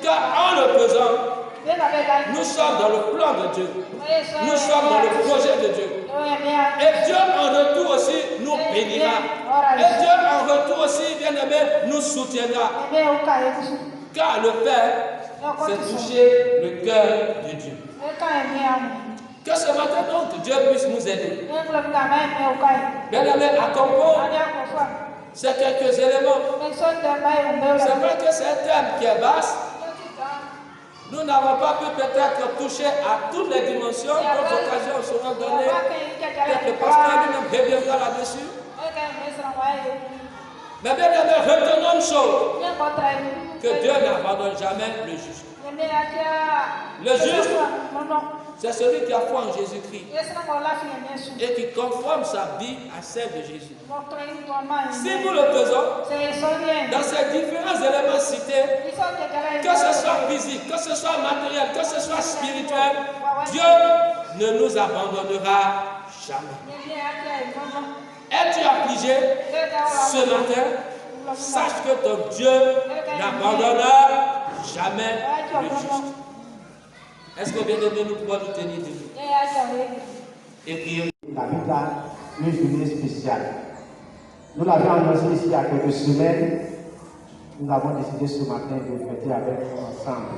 Car en le faisant, nous sommes dans le plan de Dieu. Nous sommes dans le projet de Dieu. Et Dieu en retour aussi nous bénira. Et Dieu en retour aussi, bien aimé, nous soutiendra. Car le faire, c'est toucher le cœur de Dieu. Que ce matin, donc, Dieu puisse nous aider. Bien aimé, à comprendre ces quelques éléments. C'est vrai que c'est un thème qui est vaste. Nous n'avons pas pu peut-être toucher à toutes les dimensions. D'autres occasions seront données. Peut-être le pasteur lui-même reviendra là-dessus. Mais bien aimé, retenons une chose, que Dieu n'abandonne jamais le juste. Le juste, c'est celui qui a foi en Jésus-Christ et qui conforme sa vie à celle de Jésus. Si nous le faisons, dans ces différents éléments cités, que ce soit physique, que ce soit matériel, que ce soit spirituel, Dieu ne nous abandonnera jamais. Es-tu affligé ce matin? Sache que ton Dieu n'abandonnera jamais le juste. Est-ce que bien aimé, nous pouvons nous tenir debout et prier? Tabitha, une journée spéciale. Nous l'avions annoncé ici il y a quelques semaines. Nous avons décidé ce matin de fêter avec nous ensemble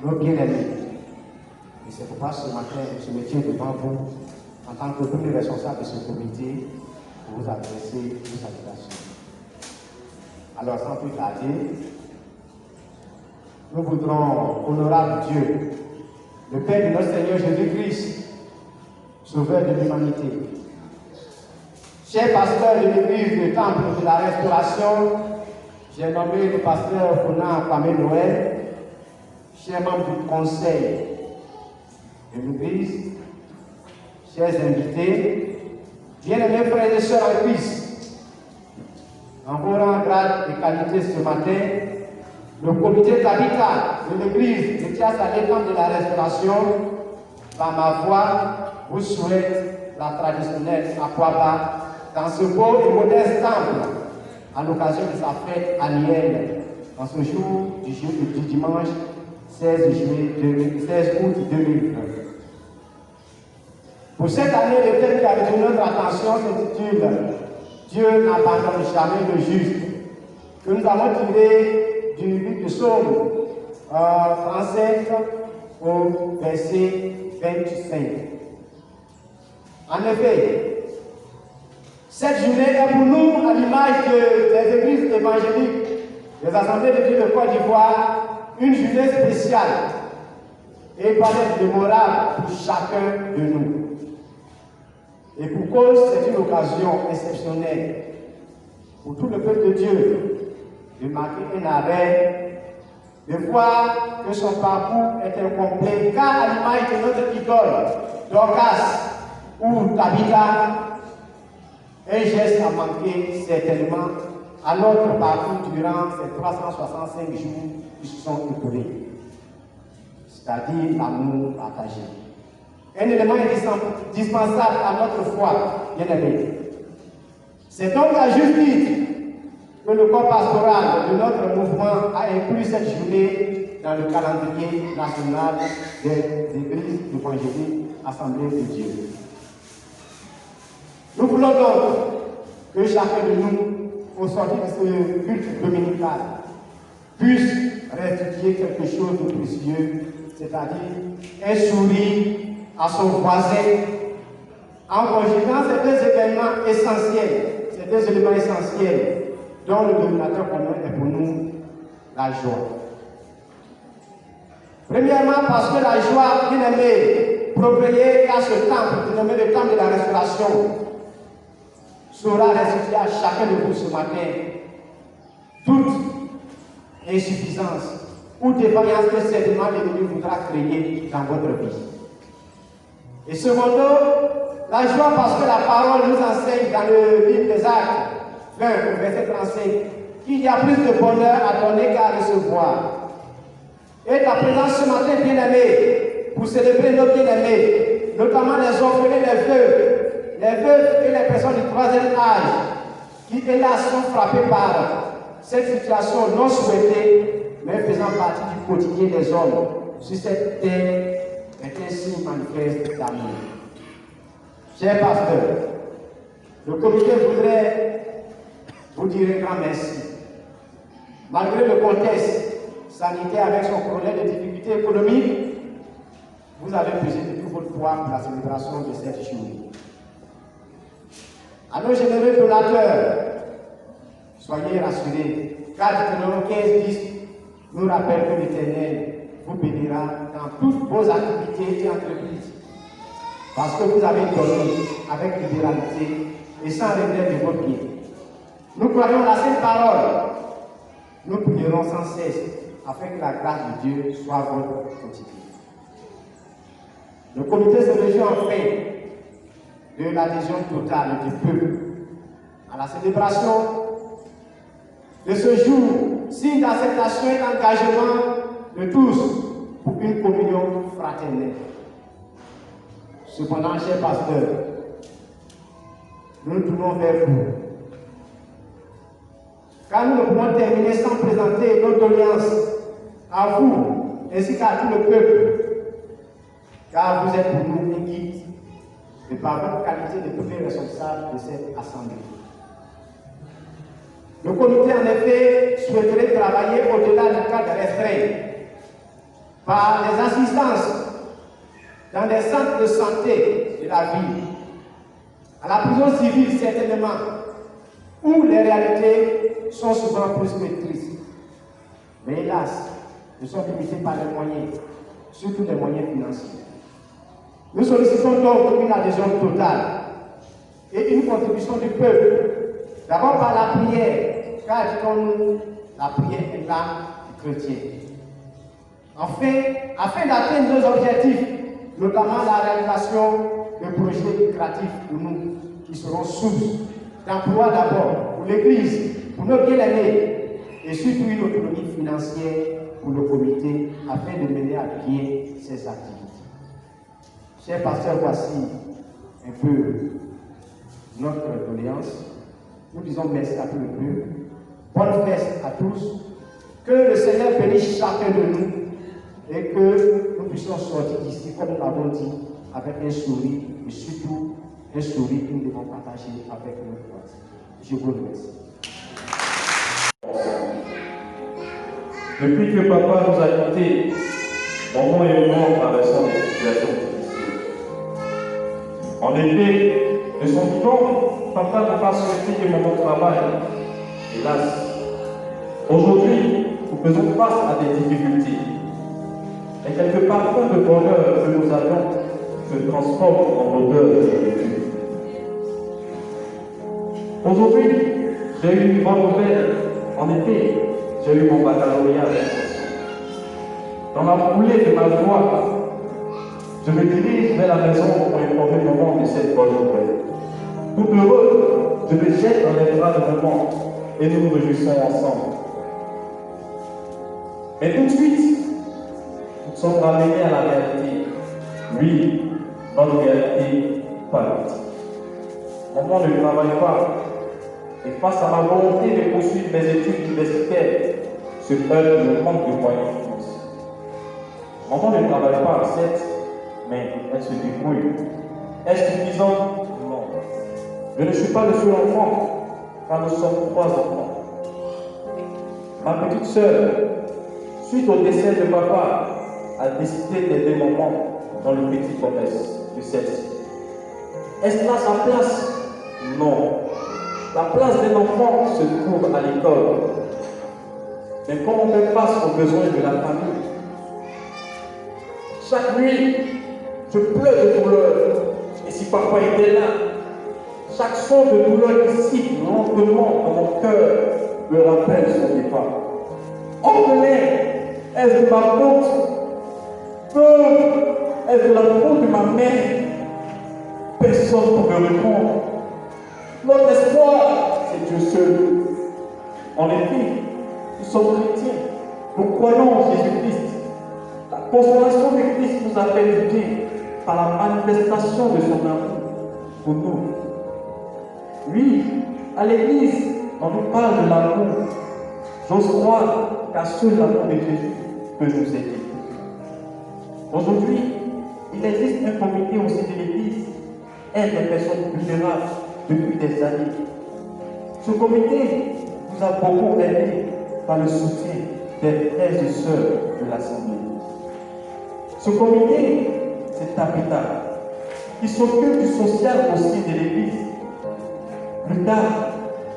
nos bien-aimés. Et c'est pourquoi ce matin, je me tiens devant vous en tant que premier responsable de ce comité pour vous adresser une salutation. Alors, sans plus tarder, nous voudrons honorer Dieu, le Père de notre Seigneur Jésus-Christ, Sauveur de l'humanité. Chers pasteurs de l'église du Temple de la Restauration, j'ai nommé le pasteur Fona Kwame Noël, chers membres du conseil de l'église, chers invités, bien-aimés frères et sœurs en Christ, en vos rangs, grades et qualités ce matin, le comité Tabitha de l'église de Thiès-Saint-Lécro de la Restauration, par ma voix, vous souhaite la traditionnelle Akwaba dans ce beau et modeste temple à l'occasion de sa fête annuelle en ce jour du dimanche 16 août 2020. Pour cette année, le thème qui a retenu notre attention s'intitule « Dieu n'abandonne jamais le juste », que nous avons tiré du livre de Psaume 37 au verset 25. En effet, cette journée est pour nous, à l'image des églises évangéliques, des assemblées de Dieu de Côte d'Ivoire, une journée spéciale et doit être mémorable pour chacun de nous. Et pour cause, c'est une occasion exceptionnelle pour tout le peuple de Dieu de marquer un arrêt, de voir que son parcours est incomplet, car à l'image de notre idole, Dorcas ou Tabitha, un geste a manqué certainement à notre parcours durant ces 365 jours qui se sont écoulés, c'est-à-dire l'amour partagé. Un élément indispensable à notre foi, bien-aimés. C'est donc à juste titre que le corps pastoral de notre mouvement a inclus cette journée dans le calendrier national des églises évangéliques Assemblées de Dieu. Nous voulons donc que chacun de nous, au sortir de ce culte dominical, puisse restituer quelque chose de précieux, c'est-à-dire un sourire à son voisin, en conjuguant ces deux éléments essentiels, dont le dominateur commun est pour nous la joie. Premièrement, parce que la joie, bien aimée, procréée à ce temple, dénommé le temple de la restauration, sera restituée à chacun de vous ce matin. Toute insuffisance ou défaillance que certainement l'ennemi voudra créer dans votre vie. Et secondo, la joie parce que la parole nous enseigne dans le livre des Actes 20, verset 35, qu'il y a plus de bonheur à donner qu'à recevoir. Et ta présence ce matin, bien-aimés, pour célébrer nos bien-aimés, notamment les orphelins, les veuves et les personnes du troisième âge, qui hélas sont frappés par cette situation non souhaitée, mais faisant partie du quotidien des hommes sur cette terre, est un signe manifeste d'amour. Chers pasteurs, le comité voudrait vous dire un grand merci. Malgré le contexte sanitaire avec son problème de difficultés économiques, vous avez pesé de tout votre poids pour la célébration de cette journée. À nos généreux donateurs, soyez rassurés, car Deutéronome 15:10 nous rappelle que l'Éternel vous bénira dans toutes vos activités et entreprises, parce que vous avez donné avec libéralité et sans regret de votre bien. Nous croyons la sainte parole. Nous prierons sans cesse afin que la grâce de Dieu soit votre quotidien. Le comité se réjouit enfin de l'adhésion totale du peuple à la célébration de ce jour, signe d'acceptation et d'engagement de tous pour une communion fraternelle. Cependant, chers pasteurs, nous nous tournons vers vous, car nous ne pouvons terminer sans présenter nos doléances à vous ainsi qu'à tout le peuple, car vous êtes pour nous un guide et par votre qualité de premier responsable de cette assemblée. Le comité, en effet, souhaiterait travailler au-delà du cadre restreint par les assistances dans des centres de santé de la ville, à la prison civile certainement, où les réalités sont souvent plus que tristes. Mais hélas, nous sommes limités par les moyens, surtout les moyens financiers. Nous sollicitons donc une adhésion totale et une contribution du peuple, d'abord par la prière, car disons-nous, la prière est l'âme du chrétien. Afin d'atteindre nos objectifs, notamment la réalisation de projets lucratifs pour nous, qui seront source d'emploi d'abord pour l'Église, pour nos bien-aimés, et surtout une autonomie financière pour le comité, afin de mener à bien ses activités. Chers pasteurs, voici un peu notre doléance. Nous disons merci à tout le peuple. Bonne fête à tous. Que le Seigneur bénisse chacun de nous et que nous puissions sortir d'ici, comme nous l'avons dit, avec un sourire et surtout un sourire que nous devons partager avec nos voisins. Je vous remercie. Depuis que papa nous a quittés, maman et moi traversons des situations difficiles. En effet, de son vivant, papa n'a pas souhaité que maman travaille. Hélas, aujourd'hui, nous faisons face à des difficultés. Et quelques parfums de bonheur que nous avions se transforment en odeur de nourriture. Aujourd'hui, j'ai eu une bonne nouvelle. En effet, j'ai eu mon baccalauréat avec mention. Dans la foulée de ma joie, je me dirige vers la maison pour informer maman de cette bonne nouvelle. Tout heureux, je me jette dans les bras de maman et nous nous réjouissons ensemble. Mais tout de suite, nous sommes ramenés à la réalité. Oui, notre réalité politique. Maman ne travaille pas. Et face à ma volonté de poursuivre mes études universitaires, se heurte le manque de moyens financiers. Maman ne travaille pas, certes, mais elle se débrouille. Est-ce suffisant? Non. Je ne suis pas le seul enfant, car nous sommes 3 enfants. Ma petite sœur, suite au décès de papa, a décidé d'aider maman dans le petit commerce de celle-ci. Est-ce là sa place? Non. La place d'un enfant se trouve à l'école. Mais comment on fait face aux besoins de la famille? Chaque nuit, je pleure de douleur. Et si papa était là, chaque son de douleur qui siffle lentement dans mon cœur me rappelle son départ. Orphelin, est-ce de ma faute? Veuve, est-ce de la faute de ma mère? Personne pour me répondre. Notre espoir, c'est Dieu seul. En effet, nous sommes chrétiens. Nous croyons en Jésus-Christ. La consolation de Christ nous a fait du bien par la manifestation de son amour pour nous. Oui, à l'Église, on nous parle de l'amour. J'ose croire qu'à seul l'amour de Jésus peut nous aider. Aujourd'hui, il existe un comité au sein de l'Église, aide les personnes vulnérables depuis des années. Ce comité nous a beaucoup aidé par le soutien des frères et sœurs de l'Assemblée. Ce comité, c'est Tabitha, qui s'occupe du social au sein de l'Église. Plus tard,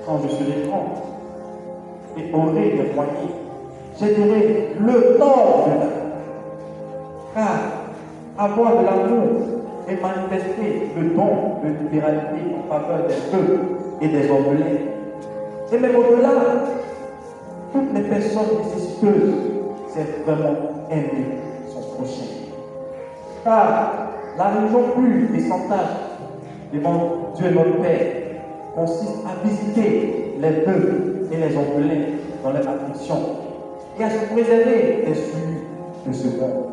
quand je serai grand et aurai des moyens, j'aiderai le temps de la. Car avoir de l'amour et manifester le don de libéralité en faveur des veuves et des orphelins. Et même au-delà, toutes les personnes nécessiteuses, c'est vraiment aimer son prochain. Car la religion pure et sans tache devant Dieu notre Père consiste à visiter les veuves et les orphelins dans leur affliction et à se préserver des souillures de ce monde.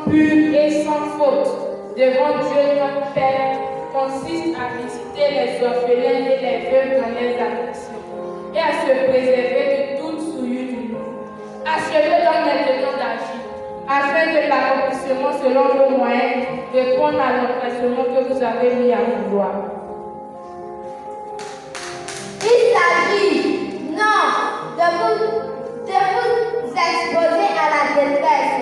pure et sans faute devant Dieu notre Père consiste à visiter les orphelins et les veuves dans les afflictions et à se préserver de toute souillure du monde. Achevez donc maintenant d'agir, afin que l'accomplissement selon vos moyens réponde à l'empressement que vous avez mis à vouloir. Il s'agit, non, de vous exposer à la détresse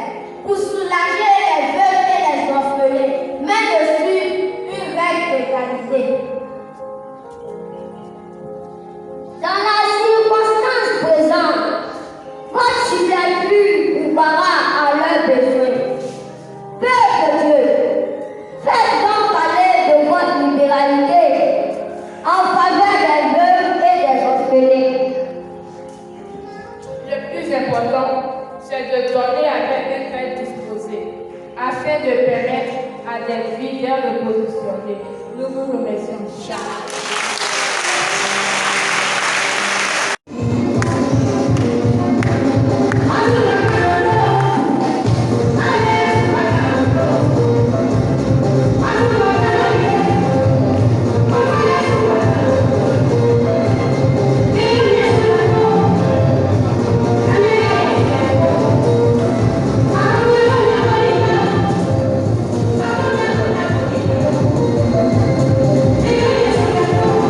pour soulager les veuves et les orphelins, mais de suivre une règle d'égalité. Dans la circonstance présente, votre superflu coupera à leurs besoins. Peuple de Dieu, faites donc parler de votre libéralité en faveur des veuves et des orphelins. Le plus important, c'est de donner avec un cœur disposé, afin de permettre à des vies bien repositionnées. Nous vous remercions. Thank you.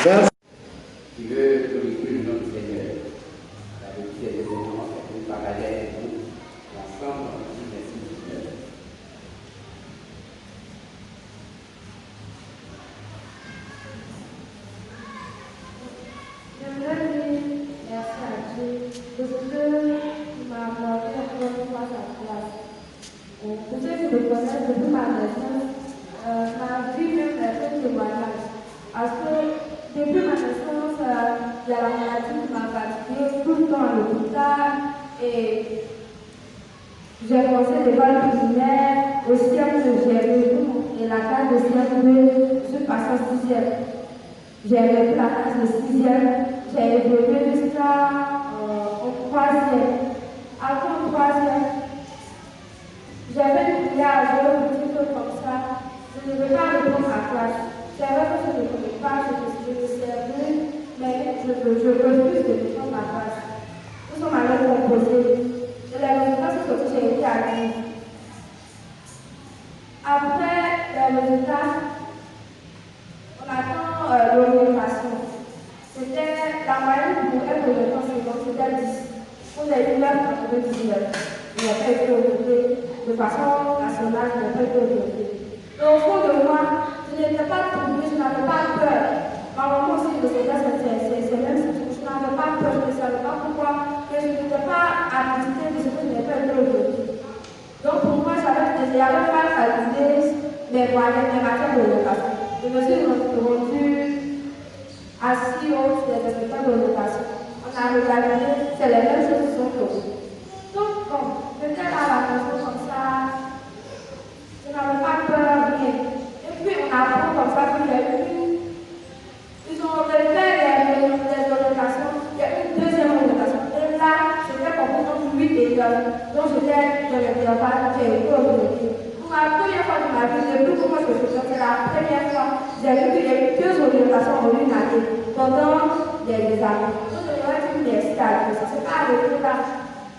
Merci. Qui veut glorifier le nom du Seigneur. La lecture des événements est une parallèle avec nous, l'ensemble du verset 19. J'aimerais dire merci à Dieu de ce qu'il m'a accordé encore une fois sa grâce. Pour ceux qui me connaissent depuis ma naissance, ma vie même est un témoignage. Parce que depuis ma naissance, il y a la maladie qui m'a fatigué tout le temps à l'hôpital et j'ai commencé l'école primaire au CM2, et la classe de CM2, je suis passée en 6e. J'ai vécu la classe de 6e, j'ai évolué jusqu'au 3e. Après au 3e, j'avais une prière à jouer un petit peu comme ça. Je ne veux pas répondre à classe. J'avais que je ne connais pas, je me servais, mais je refuse de répondre à classe. Nous sommes allés composer. Et les résultats sont sortis, j'ai été admise. Après les résultats, on attend l'orientation. C'était la moyenne pour être orientation, donc c'était 10. Pour les 9, on avait 19. Il n'a pas été orienté de façon nationale, il n'a pas été orienté. Donc au fond de moi, je n'étais pas troublée, je n'avais pas peur. Ma maman aussi le faisait, c'est même si je n'avais pas peur, je ne savais pas pourquoi, mais je n'étais pas habituée de ce que je n'ai pas été orientée. Donc pour moi, j'avais mal calculé mes moyens, mes matières d'orientation. Je me suis rendue assis au des résultats d'orientation. On a regardé, c'est les mêmes choses qui sont tombées. Donc bon, j'étais là à la maison comme ça, je n'avais pas peur, rien. Et puis on apprend comme ça qu'il y a eu, ils ont fait des orientations, il y a une deuxième orientation. Et là, j'étais complètement 8 et 9. Donc j'étais dans l'intervalle, j'ai été orientée. Pour la première fois de ma vie, depuis que moi je suis sortie, c'est la première fois, j'ai vu qu'il y a eu 2 orientations en une année pendant des années. Donc je dois dire merci à Dieu. Ça s'est pas arrêté là.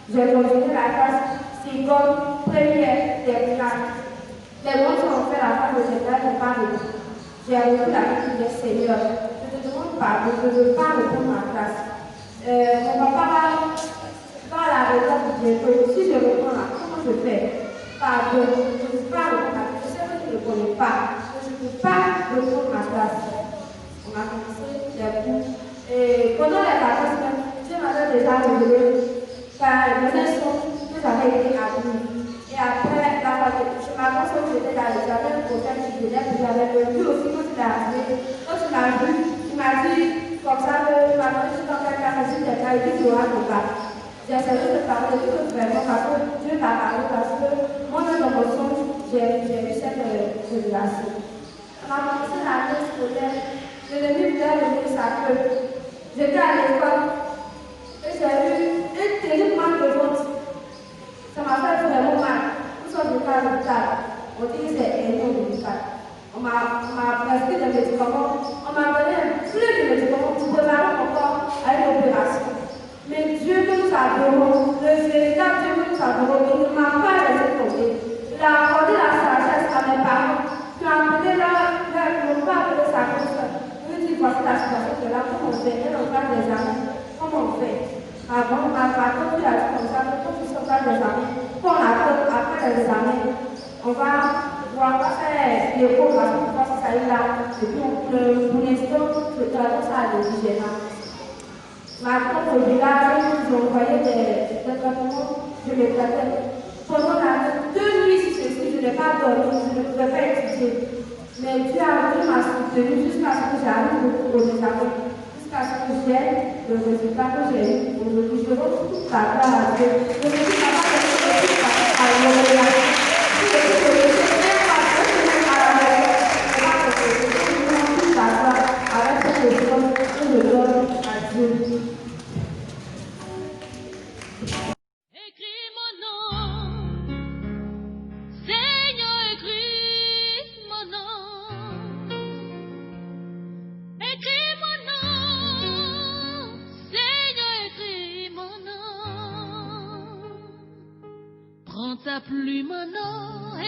J'ai continué la classe seconde, première, terminale. Les gens qui ont fait la phase de général, je n'ai pas répondu. J'ai reçu la vie du Seigneur. Je te demande pardon, je ne veux pas répondre à ma classe. Mon papa va à la réserve bientôt. Si je réponds là, comment je fais? Pardon, je ne peux pas répondre à ma classe. Je sais que tu ne connais pas. Je ne peux pas répondre à ma classe. On a commencé les cours. Et pendant les vacances, Dieu m'avait déjà révélé par les leçons que j'avais été admise. Et après, je m'avance où j'étais là, j'avais un prophète qui disait que j'avais vu aussi quand il est arrivé. Quand il m'a vu, il m'a dit comme ça que il m'a demandé si dans quel cas je suis il dit qu'il y aura le cas. J'ai essayé de parler de tout vraiment parce que Dieu m'a parlé, parce que moi-même dans mon songe, j'ai eu cette révélation. On a commencé l'année scolaire, je l'ai vu bien venir sa queue. J'étais à l'école et j'ai eu un terrible manque de vote. Ça m'a fait vraiment mal. Nous sommes venus à l'hôpital. On dit que c'est énorme l'hôpital. On m'a prescrit des médicaments. On m'a donné plus de médicaments pour préparer mon corps à une opération. Mais Dieu que nous adorons, le véritable Dieu que nous adorons, il ne m'a pas laissé tomber. Il a accordé la sagesse à mes parents. Qui ont appelé n'ont pas appelé sa conscience. Il me dit voici la situation que là, comment on fait? Elle en parle des amis. Comment on fait? Ma tante lui a dit comme ça, quand tu sortas des examens, quand on attend après les examens, on va faire l'écho, on va voir si ça est là. Et puis pour l'instant, je traduis ça à l'indigénat. Ma tante au village, ils ont envoyé des traitements, je les traitais. Pendant la 2 nuits, si je n'ai pas dormi, je ne pouvais pas étudier. Mais Dieu m'a soutenu jusqu'à ce que j'arrive au examen. Jusqu'à ce que j'ai le résultat que j'ai eu aujourd'hui. Je rends toute la gloire à Dieu. Je me suis capable de faire à l'orientation. Je me suis même pas à la maison. Je rends toute la gloire avec cette chose que je donne à Dieu. Écris mon nom, Seigneur, écris mon nom. Écris mon nom, Seigneur, écris mon nom. Prends ta plume, mon nom,